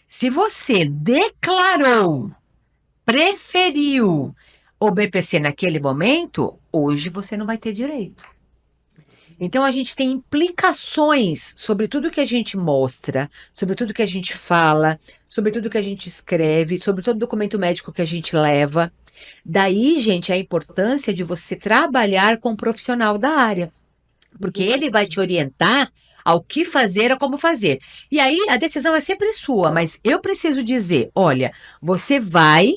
Se você declarou, preferiu o BPC naquele momento, hoje você não vai ter direito. Então, a gente tem implicações sobre tudo que a gente mostra, sobre tudo que a gente fala, sobre tudo que a gente escreve, sobre todo documento médico que a gente leva. Daí, gente, a importância de você trabalhar com um profissional da área, porque ele vai te orientar ao que fazer ou como fazer. E aí, a decisão é sempre sua, mas eu preciso dizer, olha, você vai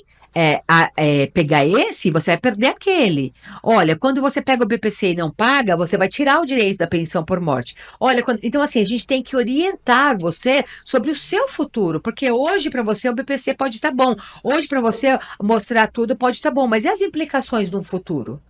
pegar esse, você vai perder aquele. Olha, quando você pega o BPC e não paga, você vai tirar o direito da pensão por morte. Olha, então assim, a gente tem que orientar você sobre o seu futuro, porque hoje para você o BPC pode estar bom, hoje para você mostrar tudo pode estar bom, mas e as implicações no futuro?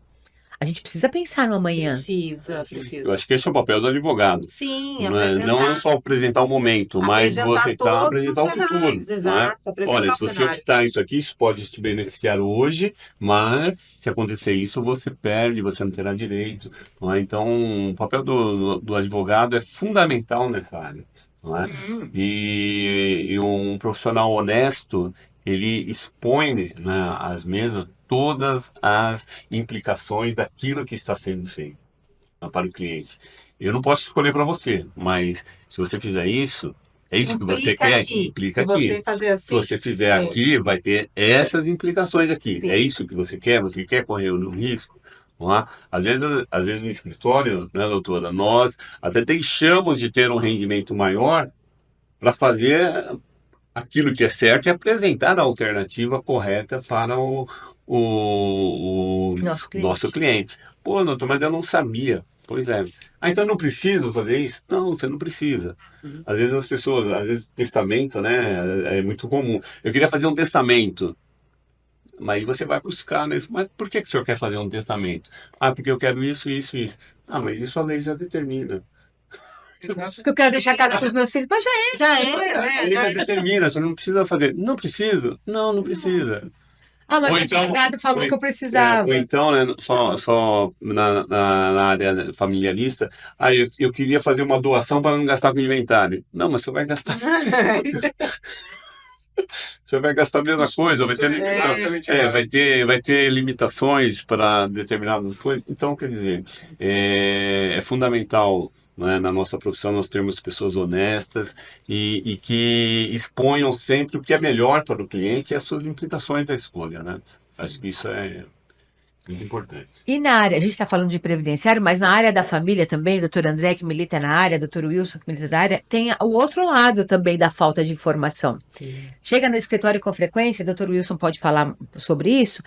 A gente precisa pensar no amanhã. Precisa. Eu acho que esse é o papel do advogado. Sim, não é só apresentar o momento, mas você apresentar o futuro. Exato, Olha, se você optar isso aqui, isso pode te beneficiar hoje, mas se acontecer isso, você perde, você não terá direito. Não é? Então, o papel do advogado é fundamental nessa área. Não é? E um profissional honesto, ele expõe, né, às mesas todas as implicações daquilo que está sendo feito para o cliente. Eu não posso escolher para você, mas se você fizer isso, é isso que você quer, implica aqui. Se você fizer aqui, vai ter essas implicações aqui. Sim. É isso que você quer correr no risco. Não é? Às vezes no escritório, né, doutora, nós até deixamos de ter um rendimento maior para fazer aquilo que é certo e apresentar a alternativa correta para o nosso cliente. Pô, doutor, mas eu não sabia. Pois é. Então eu não preciso fazer isso? Não, você não precisa. Às vezes as pessoas, testamento, né, é muito comum. Eu queria fazer um testamento. Mas aí você vai buscar, né? Mas por que o senhor quer fazer um testamento? Ah, porque eu quero isso, isso, isso. Ah, mas isso a lei já determina. Porque eu quero deixar a casa para os meus filhos, mas já é, né? A lei já determina, você não precisa fazer. Não preciso? Não precisa. Ah, mas o advogado falou que eu precisava. Ou então, né, só na área familiarista, eu queria fazer uma doação para não gastar com inventário. Não, mas você vai gastar. Você vai gastar a mesma coisa, vai ter limitações para determinadas coisas. Então, quer dizer, é fundamental, né, na nossa profissão nós termos pessoas honestas e que exponham sempre o que é melhor para o cliente e as suas implicações da escolha, né? Acho que isso é Muito importante. E na área, a gente está falando de previdenciário, mas na área da família também, doutor André, que milita na área, doutor Wilson, que milita na área, tem o outro lado também da falta de informação. Chega no escritório com frequência, doutor Wilson pode falar sobre isso,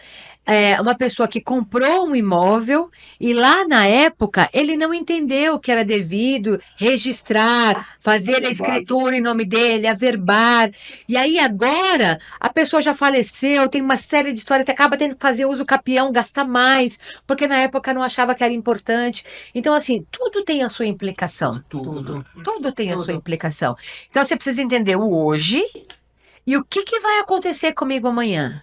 uma pessoa que comprou um imóvel e lá na época ele não entendeu que era devido registrar, fazer a escritura em nome dele, averbar, e aí agora a pessoa já faleceu, tem uma série de histórias, acaba tendo que fazer uso capião, gastar mais, porque na época não achava que era importante. Então, assim, tudo tem a sua implicação. Tudo tem a sua implicação. Então, você precisa entender o hoje e o que vai acontecer comigo amanhã.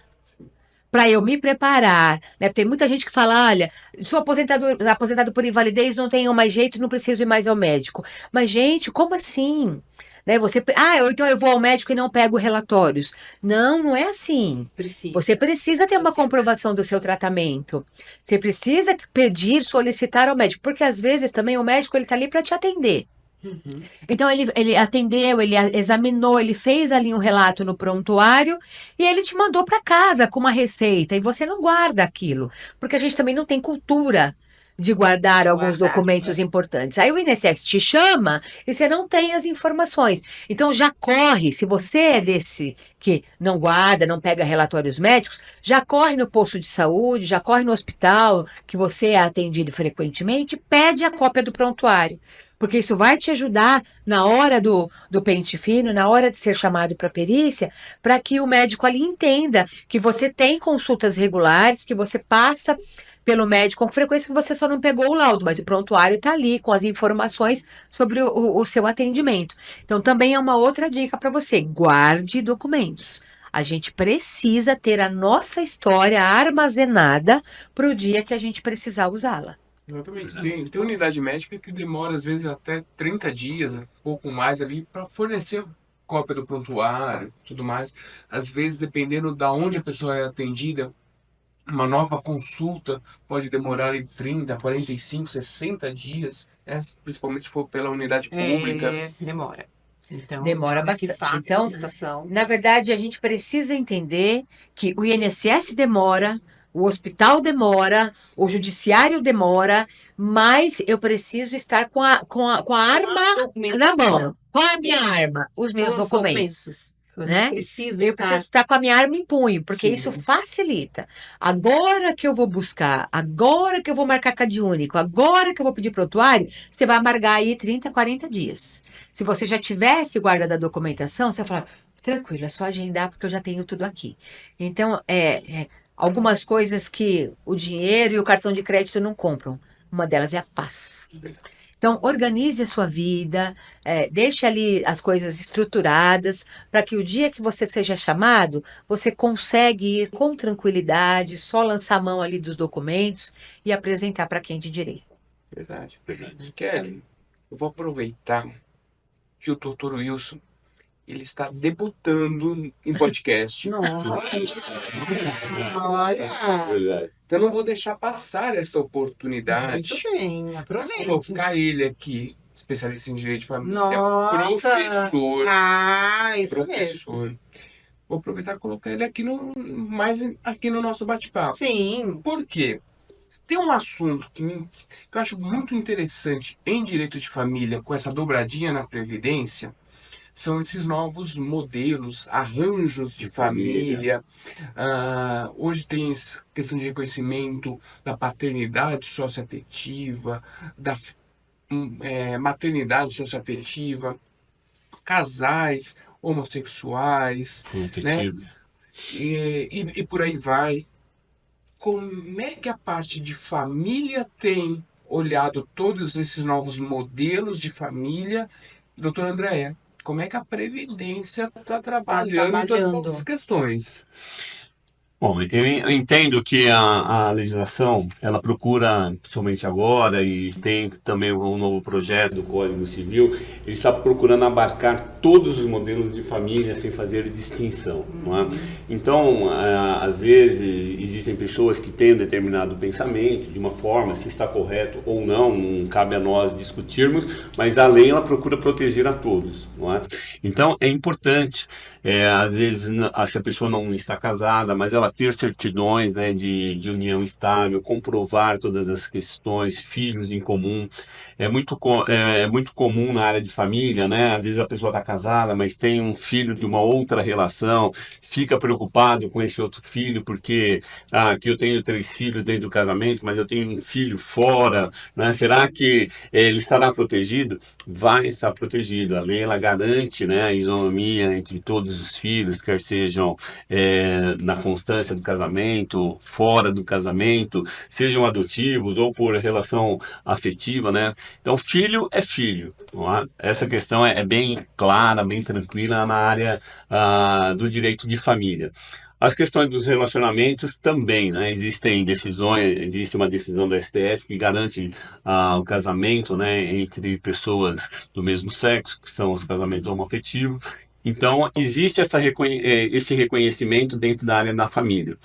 Para eu me preparar, né? Tem muita gente que fala, olha, sou aposentado por invalidez, não tenho mais jeito, não preciso ir mais ao médico. Mas, gente, como assim? Né? Então eu vou ao médico e não pego relatórios. Não, não é assim. Você precisa ter uma comprovação do seu tratamento. Você precisa pedir, solicitar ao médico, porque às vezes também o médico ele está ali para te atender. Então ele atendeu, ele examinou, ele fez ali um relato no prontuário e ele te mandou para casa com uma receita e você não guarda aquilo, porque a gente também não tem cultura de guardar alguns documentos importantes. Aí o INSS te chama e você não tem as informações. Então já corre, se você é desse que não guarda, não pega relatórios médicos, já corre no posto de saúde, já corre no hospital que você é atendido frequentemente, pede a cópia do prontuário. Porque isso vai te ajudar na hora do pente fino, na hora de ser chamado para perícia, para que o médico ali entenda que você tem consultas regulares, que você passa pelo médico com frequência, que você só não pegou o laudo, mas o prontuário está ali com as informações sobre o seu atendimento. Então, também é uma outra dica para você, guarde documentos. A gente precisa ter a nossa história armazenada para o dia que a gente precisar usá-la. Exatamente. Tem unidade médica que demora, às vezes, até 30 dias, um pouco mais ali, para fornecer cópia do prontuário tudo mais. Às vezes, dependendo de onde a pessoa é atendida, uma nova consulta pode demorar em 30, 45, 60 dias, principalmente se for pela unidade pública. Demora. Então, demora bastante. Então, na verdade, a gente precisa entender que o INSS demora, o hospital demora, o judiciário demora, mas eu preciso estar com a arma na mão. Qual é a minha arma? Os meus documentos. Né? Eu preciso estar com a minha arma em punho, porque isso facilita. Agora que eu vou buscar, agora que eu vou marcar CadÚnico, agora que eu vou pedir prontuário, você vai amargar aí 30, 40 dias. Se você já tivesse guardado a documentação, você vai falar, tranquilo, é só agendar porque eu já tenho tudo aqui. Então, algumas coisas que o dinheiro e o cartão de crédito não compram. Uma delas é a paz. Então, organize a sua vida, deixe ali as coisas estruturadas, para que o dia que você seja chamado, você consegue ir com tranquilidade, só lançar a mão ali dos documentos e apresentar para quem de direito. Verdade. Kelly, eu vou aproveitar que o Dr. Wilson ele está debutando em podcast. Olha. Então eu não vou deixar passar essa oportunidade. Muito bem, aproveite. Colocar ele aqui, especialista em direito de família, professor. Isso professor. Mesmo. Vou aproveitar e colocar ele aqui aqui no nosso bate-papo. Sim. Por quê? Tem um assunto que eu acho muito interessante em direito de família, com essa dobradinha na Previdência, são esses novos modelos, arranjos de família. Hoje tem questão de reconhecimento da paternidade socioafetiva, da maternidade socioafetiva, casais homossexuais, né? E por aí vai. Como é que a parte de família tem olhado todos esses novos modelos de família, doutora Andréa? Como é que a Previdência está trabalhando todas essas questões? Bom, eu entendo que a legislação, ela procura, principalmente agora, e tem também um novo projeto do Código Civil, ele está procurando abarcar todos os modelos de família sem fazer distinção, não é? Então, às vezes, existem pessoas que têm um determinado pensamento, de uma forma, se está correto ou não cabe a nós discutirmos, mas a lei, ela procura proteger a todos, não é? Então, é importante, às vezes, se a pessoa não está casada, mas ela ter certidões, né, de união estável, comprovar todas as questões, filhos em comum. É muito comum na área de família, né? Às vezes a pessoa está casada, mas tem um filho de uma outra relação, fica preocupado com esse outro filho, porque que eu tenho 3 filhos dentro do casamento, mas eu tenho um filho fora, né? Será que ele estará protegido? Vai estar protegido. A lei ela garante, né, a isonomia entre todos os filhos, quer sejam na constância do casamento, fora do casamento, sejam adotivos ou por relação afetiva, né? Então, filho é filho. Não é? Essa questão é bem clara, bem tranquila na área do direito de família. As questões dos relacionamentos também, né? Existem decisões, existe uma decisão do STF que garante o casamento, né, entre pessoas do mesmo sexo, que são os casamentos homoafetivos. Então, existe esse reconhecimento dentro da área da família.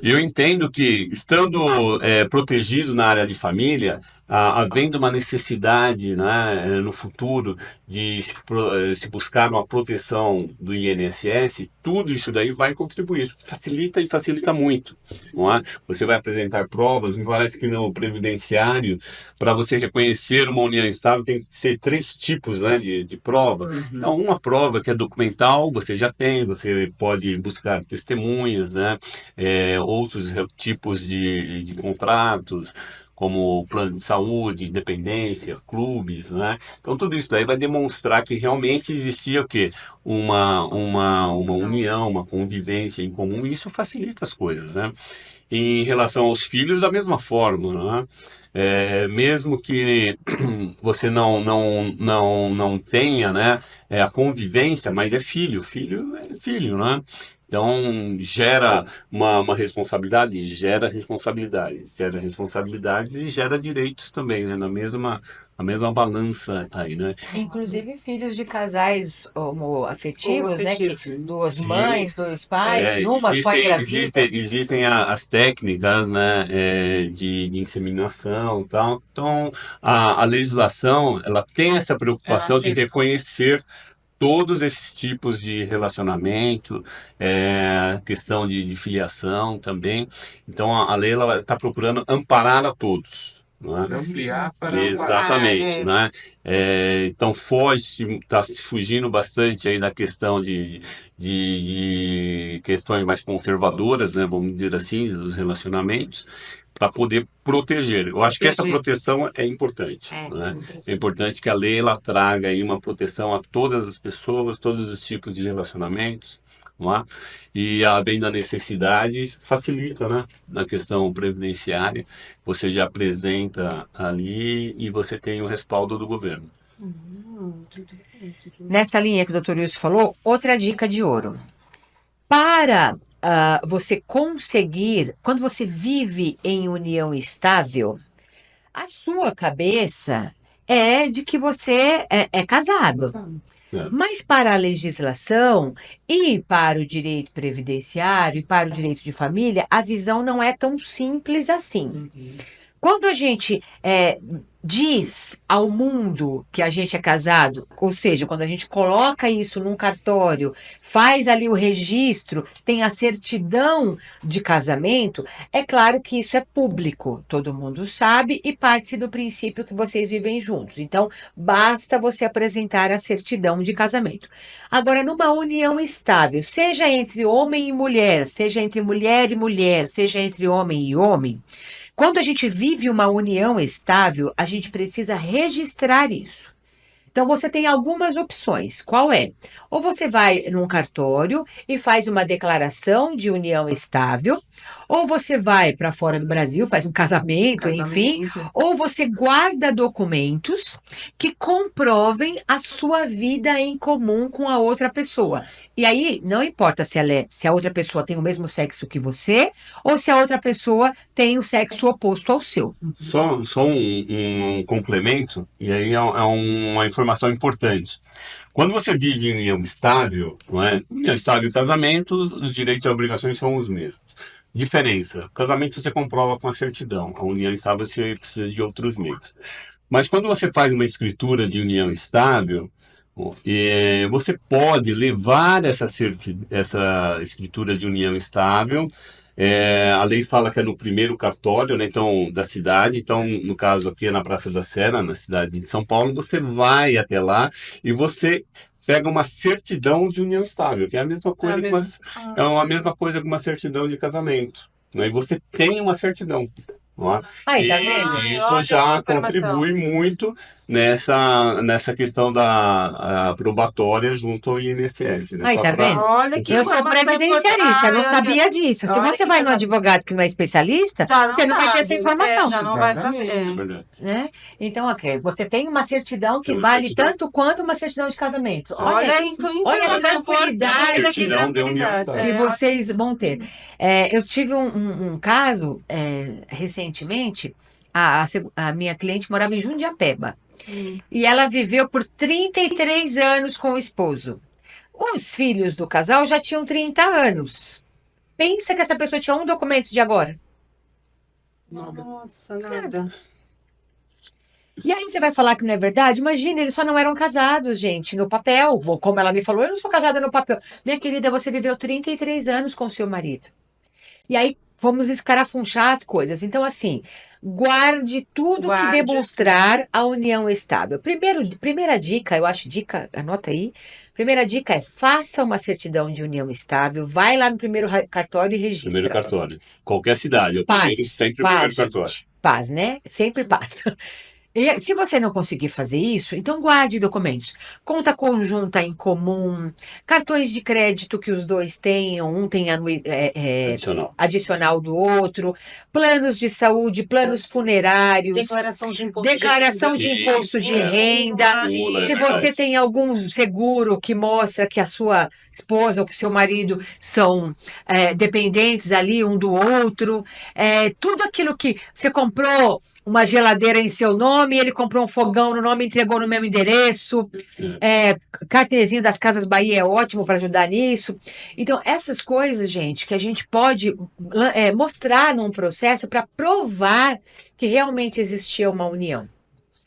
Eu entendo que, estando protegido na área de família, havendo uma necessidade, né, no futuro de se buscar uma proteção do INSS, tudo isso daí vai contribuir. Facilita e facilita muito. Não é? Você vai apresentar provas, me parece que no previdenciário, para você reconhecer uma união estável, tem que ser 3 tipos, né, de prova. Então, uma prova que é documental, você já tem, você pode buscar testemunhas, né? Outros tipos de contratos, como plano de saúde, independência, clubes, né? Então tudo isso daí vai demonstrar que realmente existia o quê? Uma união, uma convivência em comum, e isso facilita as coisas, né? Em relação aos filhos, da mesma forma, né? Mesmo que você não tenha, né, a convivência, mas é filho é filho, né? Então, gera uma responsabilidade, gera responsabilidades e gera direitos também, né? A mesma balança aí, né? Inclusive filhos de casais homoafetivos, né? Que Homoafetivos. duas Sim. mães, dois pais, uma só engravida. Existem as técnicas, né, de inseminação e tal. Então, a legislação, ela tem essa preocupação de reconhecer todos esses tipos de relacionamento, questão de filiação também. Então, a lei está procurando amparar a todos. Não é? Ampliar para Exatamente, né? Então está se fugindo bastante aí da questão de questões mais conservadoras, né? Vamos dizer assim, dos relacionamentos, para poder proteger. Eu acho que essa proteção é importante, né? É importante que a lei ela traga aí uma proteção a todas as pessoas, todos os tipos de relacionamentos. Não é? E havendo a necessidade, facilita, né? Na questão previdenciária, você já apresenta ali e você tem o respaldo do governo. Nessa linha que o Dr. Wilson falou, outra dica de ouro. Para você conseguir, quando você vive em união estável, a sua cabeça é de que você é casado. Mas para a legislação e para o direito previdenciário e para o direito de família, a visão não é tão simples assim. Quando a gente diz ao mundo que a gente é casado, ou seja, quando a gente coloca isso num cartório, faz ali o registro, tem a certidão de casamento, é claro que isso é público, todo mundo sabe e parte do princípio que vocês vivem juntos. Então, basta você apresentar a certidão de casamento. Agora, numa união estável, seja entre homem e mulher, seja entre mulher e mulher, seja entre homem e homem, quando a gente vive uma união estável, a gente precisa registrar isso. Então, você tem algumas opções. Qual é? Ou você vai num cartório e faz uma declaração de união estável, ou você vai para fora do Brasil, faz um casamento, enfim, ou você guarda documentos que comprovem a sua vida em comum com a outra pessoa. E aí, não importa se a outra pessoa tem o mesmo sexo que você, ou se a outra pessoa tem o sexo oposto ao seu. Só um complemento, e aí é uma informação importante. Quando você vive em união estável, não é? União estável e casamento, os direitos e obrigações são os mesmos. Diferença: casamento você comprova com a certidão, a união estável você precisa de outros meios. Mas quando você faz uma escritura de união estável, E você pode levar essa escritura de união estável. A lei fala que é no primeiro cartório, né, então, da cidade. Então, no caso aqui é na Praça da Sé, na cidade de São Paulo, você vai até lá e você pega uma certidão de união estável, que é a mesma coisa é a mesma coisa que uma certidão de casamento, né? E você tem uma certidão. Não é? Aí, tá E vendo? isso já contribui muito nessa questão da probatória junto ao INSS. Né? Aí, Só tá pra- vendo? Olha que Eu sou informação previdenciarista, eu não importante. sabia disso. Se Olha você que vai no informação. advogado que não é especialista, Já você não vai ter sabe, essa informação. já não vai Exatamente. saber. Verdade. Né? Então, ok, você tem uma certidão que Tem uma vale certidão. tanto quanto uma certidão de casamento. Olha isso. que Olha a informação tranquilidade importante, Certidão de união estável. que É, vocês vão ter. Eu tive um caso recentemente. A minha cliente morava em Jundiapeba e ela viveu por 33 anos com o esposo. Os filhos do casal já tinham 30 anos. Pensa que essa pessoa tinha um documento de agora. Nossa, nada. E aí você vai falar que não é verdade? Imagina, eles só não eram casados, gente, no papel. Como ela me falou, eu não sou casada no papel. Minha querida, você viveu 33 anos com seu marido. E aí vamos escarafunchar as coisas. Então, assim, guarde tudo que Guarde. demonstrar a união estável. Primeira dica, eu acho dica, anota aí. Primeira dica é faça uma certidão de união estável, vai lá no primeiro cartório e registra. Primeiro cartório. Qualquer cidade. Eu Paz, prefiro sempre o paz, primeiro cartório. gente. Paz, né? Sempre passa. E se você não conseguir fazer isso, então guarde documentos. Conta conjunta em comum, cartões de crédito que os dois tenham, um tem Adicional. adicional do outro, planos de saúde, planos funerários, Declaração de imposto declaração de Sim, imposto de renda. Pula, Se é você verdade. tem algum seguro que mostra que a sua esposa ou que o seu marido são dependentes ali um do outro, tudo aquilo que você comprou uma geladeira em seu nome, ele comprou um fogão no nome e entregou no mesmo endereço. Cartezinho das Casas Bahia é ótimo para ajudar nisso. Então, essas coisas, gente, que a gente pode mostrar num processo para provar que realmente existia uma união.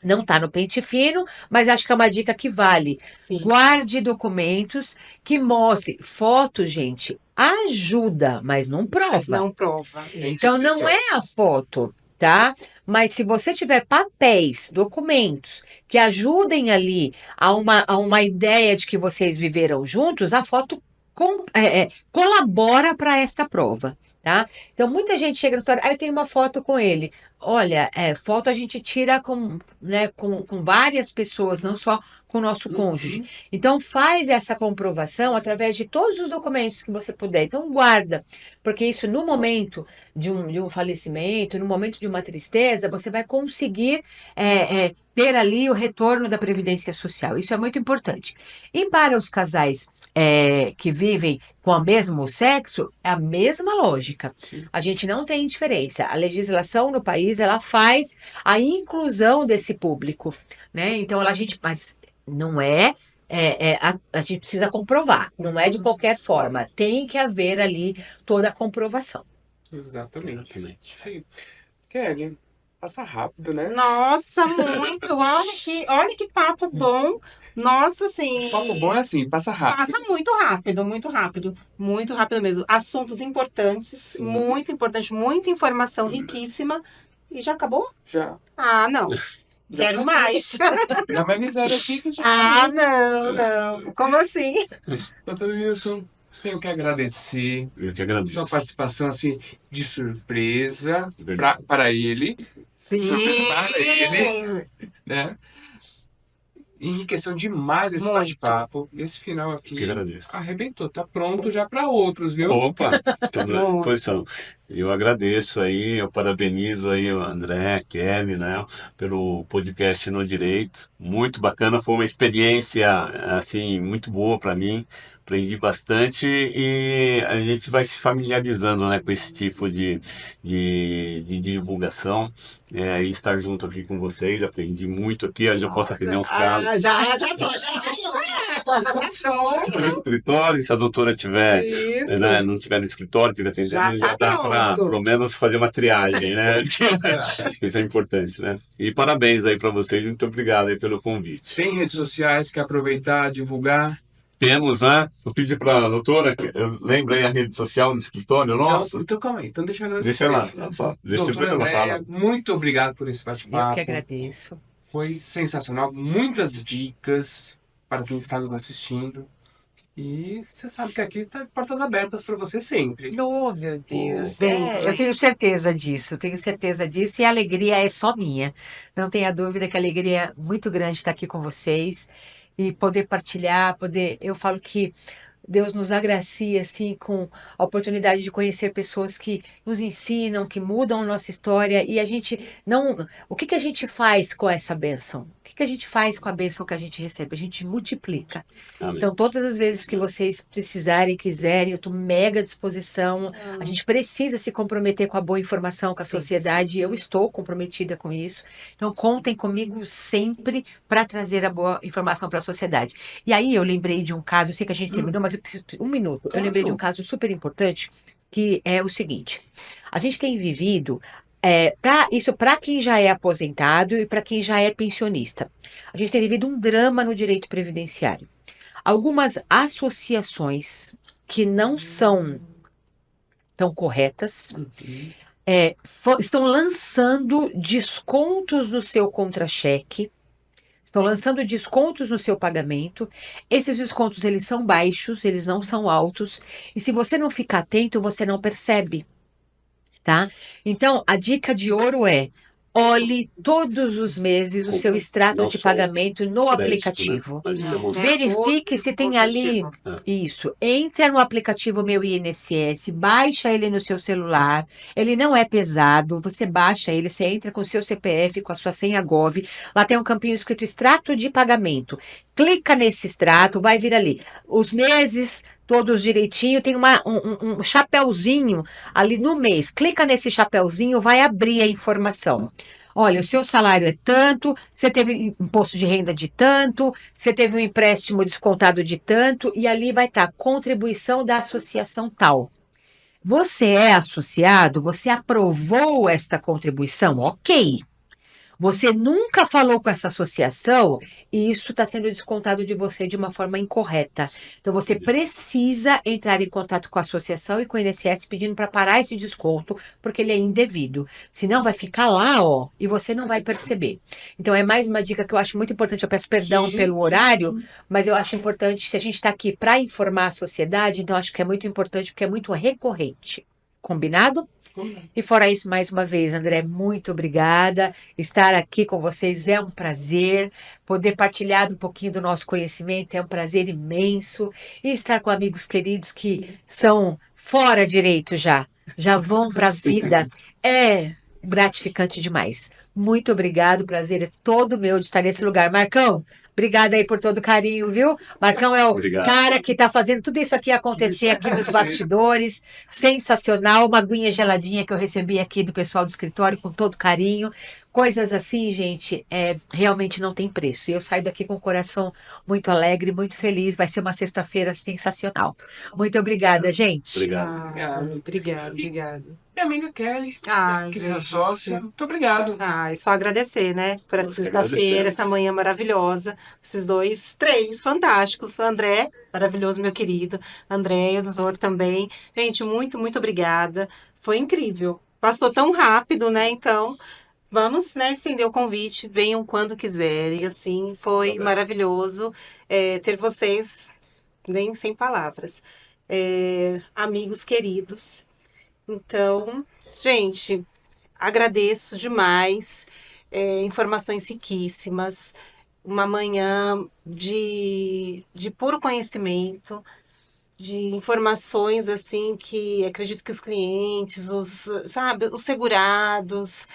Não está no pente fino, mas acho que é uma dica que vale. Sim. Guarde documentos que mostrem. Foto, gente, ajuda, mas não prova. Não prova. Então, não é a foto, tá? Mas se você tiver papéis, documentos que ajudem ali a uma ideia de que vocês viveram juntos, a foto colabora para esta prova, tá? Então, muita gente chega no cartório, eu tenho uma foto com ele. Olha, foto a gente tira com várias pessoas, não só com o nosso cônjuge. Então, faz essa comprovação através de todos os documentos que você puder. Então, guarda, porque isso no momento de um falecimento, no momento de uma tristeza, você vai conseguir ter ali o retorno da Previdência Social. Isso é muito importante. E para os casais que vivem com o mesmo sexo, é a mesma lógica. Sim. A gente não tem diferença. A legislação no país, ela faz a inclusão desse público, né? Então, mas não a gente precisa comprovar, não é de qualquer forma. Tem que haver ali toda a comprovação. Exatamente. Isso aí. Kelly, passa rápido, né? Nossa, muito. Olha que papo bom. Nossa, assim. O papo bom é assim, passa rápido. Passa muito rápido, muito rápido. Muito rápido mesmo. Assuntos importantes, Sim. muito importante, muita informação riquíssima. E já acabou? Já. Ah, não. Já Quero acabou. mais. Já me avisaram aqui que já. Ah, não. Como assim? Doutor Wilson, tenho que agradecer Eu que agradeço. sua participação assim de surpresa Verdade. para ele, Sim. Surpresa para ele. né? Enriqueceu demais esse Muito. bate-papo. Esse final Eu aqui que agradeço. arrebentou. Tá pronto já para outros, viu? Opa, estamos à Muito. disposição. Eu agradeço aí, eu parabenizo aí o André, a Kelly, né, pelo podcast No Direito. Muito bacana, foi uma experiência, assim, muito boa para mim. Aprendi bastante e a gente vai se familiarizando, né, com esse tipo de divulgação. E estar junto aqui com vocês, aprendi muito aqui, eu já posso aprender uns casos. Já foi. no escritório, se a doutora tiver, Isso. né, não tiver no escritório, tiver atendendo, Já já tá dá para, pronto. pelo menos, fazer uma triagem, né? Acho que isso é importante, né? E parabéns aí para vocês, muito obrigado aí pelo convite. Tem redes sociais, quer aproveitar, divulgar? Temos, né? Eu pedi para a doutora, que eu lembro aí a rede social do escritório nosso. Então calma aí, então deixa eu agradecer. Deixa ela falar. Deixa Doutora depois ela Andréia, fala. muito obrigado por esse Eu bate-papo. que agradeço. Foi sensacional, muitas dicas para quem está nos assistindo. E você sabe que aqui tá portas abertas para você sempre. Oh, meu Deus. Bem, Eu tenho certeza disso, e a alegria é só minha. Não tenha dúvida que a alegria é muito grande estar aqui com vocês e poder partilhar, eu falo que Deus nos agracia assim com a oportunidade de conhecer pessoas que nos ensinam, que mudam a nossa história e a gente não, o que que a gente faz com essa bênção? O que que a gente faz com a bênção que a gente recebe? A gente multiplica. Amém. Então, todas as vezes que vocês precisarem, quiserem, eu estou mega à disposição. A gente precisa se comprometer com a boa informação, com a Sim, sociedade, e eu estou comprometida com isso. Então, contem comigo sempre para trazer a boa informação para a sociedade. E aí, eu lembrei de um caso, eu sei que a gente terminou, mas eu preciso um minuto. Eu lembrei de um caso super importante, que é o seguinte: a gente tem vivido. Para quem já é aposentado e para quem já é pensionista. A gente tem vivido um drama no direito previdenciário. Algumas associações que não são tão corretas estão lançando descontos no seu contra-cheque, estão lançando descontos no seu pagamento. Esses descontos, eles são baixos, eles não são altos, e se você não ficar atento, você não percebe, tá? Então, a dica de ouro é: olhe todos os meses o seu extrato de pagamento no aplicativo. Verifique se tem ali isso. Entra no aplicativo Meu INSS, baixa ele no seu celular. Ele não é pesado. Você baixa ele, você entra com o seu CPF, com a sua senha Gov. Lá tem um campinho escrito extrato de pagamento. Clica nesse extrato, vai vir ali os meses todos direitinho. Tem um chapeuzinho ali no mês. Clica nesse chapeuzinho, vai abrir a informação. Olha, o seu salário é tanto, você teve imposto de renda de tanto, você teve um empréstimo descontado de tanto, e ali vai estar contribuição da associação tal. Você é associado, você aprovou esta contribuição? Ok. Você nunca falou com essa associação e isso está sendo descontado de você de uma forma incorreta. Então, você precisa entrar em contato com a associação e com o INSS pedindo para parar esse desconto, porque ele é indevido. Senão, vai ficar lá, ó, e você não vai perceber. Então, é mais uma dica que eu acho muito importante. Eu peço perdão pelo horário, mas eu acho importante, se a gente está aqui para informar a sociedade, então acho que é muito importante, porque é muito recorrente. Combinado? E fora isso, mais uma vez, André, muito obrigada. Estar aqui com vocês é um prazer. Poder partilhar um pouquinho do nosso conhecimento é um prazer imenso. E estar com amigos queridos que são fora direito já vão para a vida, é gratificante demais. Muito obrigado, o prazer é todo meu de estar nesse lugar. Marcão, obrigada aí por todo o carinho, viu? Marcão é o cara que está fazendo tudo isso aqui acontecer aqui nos bastidores. Sensacional, uma aguinha geladinha que eu recebi aqui do pessoal do escritório com todo carinho. Coisas assim, gente, realmente não tem preço. E eu saio daqui com o coração muito alegre, muito feliz. Vai ser uma sexta-feira sensacional. Muito obrigada, gente. Obrigado. Obrigado. Minha amiga Kelly, Ai, querida gente. sócia, muito obrigado. Ai, só agradecer, né? Por essa Nós que sexta-feira, agradecemos. essa manhã maravilhosa. Esses três fantásticos. O André, maravilhoso, meu querido. André, o Zor também. Gente, muito, muito obrigada. Foi incrível. Passou tão rápido, né? Então, vamos, né, estender o convite. Venham quando quiserem. Assim, foi maravilhoso ter vocês, nem sem palavras. Amigos queridos. Então, gente, agradeço demais, informações riquíssimas, uma manhã de puro conhecimento, de informações assim que acredito que os clientes, os segurados,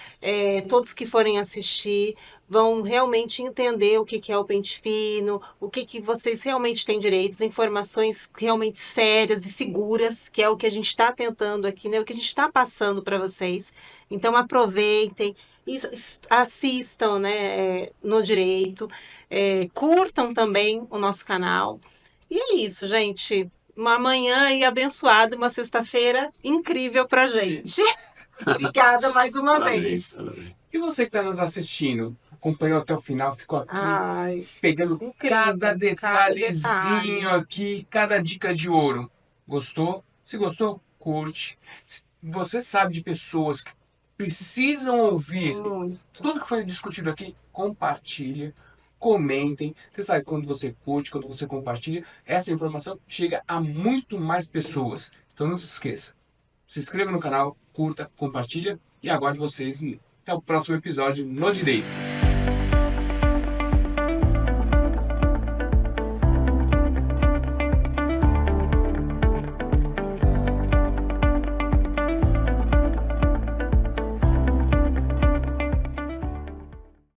todos que forem assistir vão realmente entender o que é o pente fino, o que vocês realmente têm direitos, informações realmente sérias e seguras, que é o que a gente está tentando aqui, né? O que a gente está passando para vocês. Então aproveitem, assistam, né, no Direito, curtam também o nosso canal. E é isso, gente. Uma manhã aí abençoada, uma sexta-feira incrível pra gente. Obrigada mais uma vez. Parabéns. E você que está nos assistindo, acompanhou até o final, ficou aqui Ai, pegando incrível, cada detalhezinho detalhe. aqui, cada dica de ouro. Gostou? Se gostou, curte. Se você sabe de pessoas que precisam ouvir Muito. tudo que foi discutido aqui, compartilha, comentem. Você sabe, quando você curte, quando você compartilha, essa informação chega a muito mais pessoas. Então não se esqueça. Se inscreva no canal, curta, compartilha e aguarde vocês até o próximo episódio no Direito.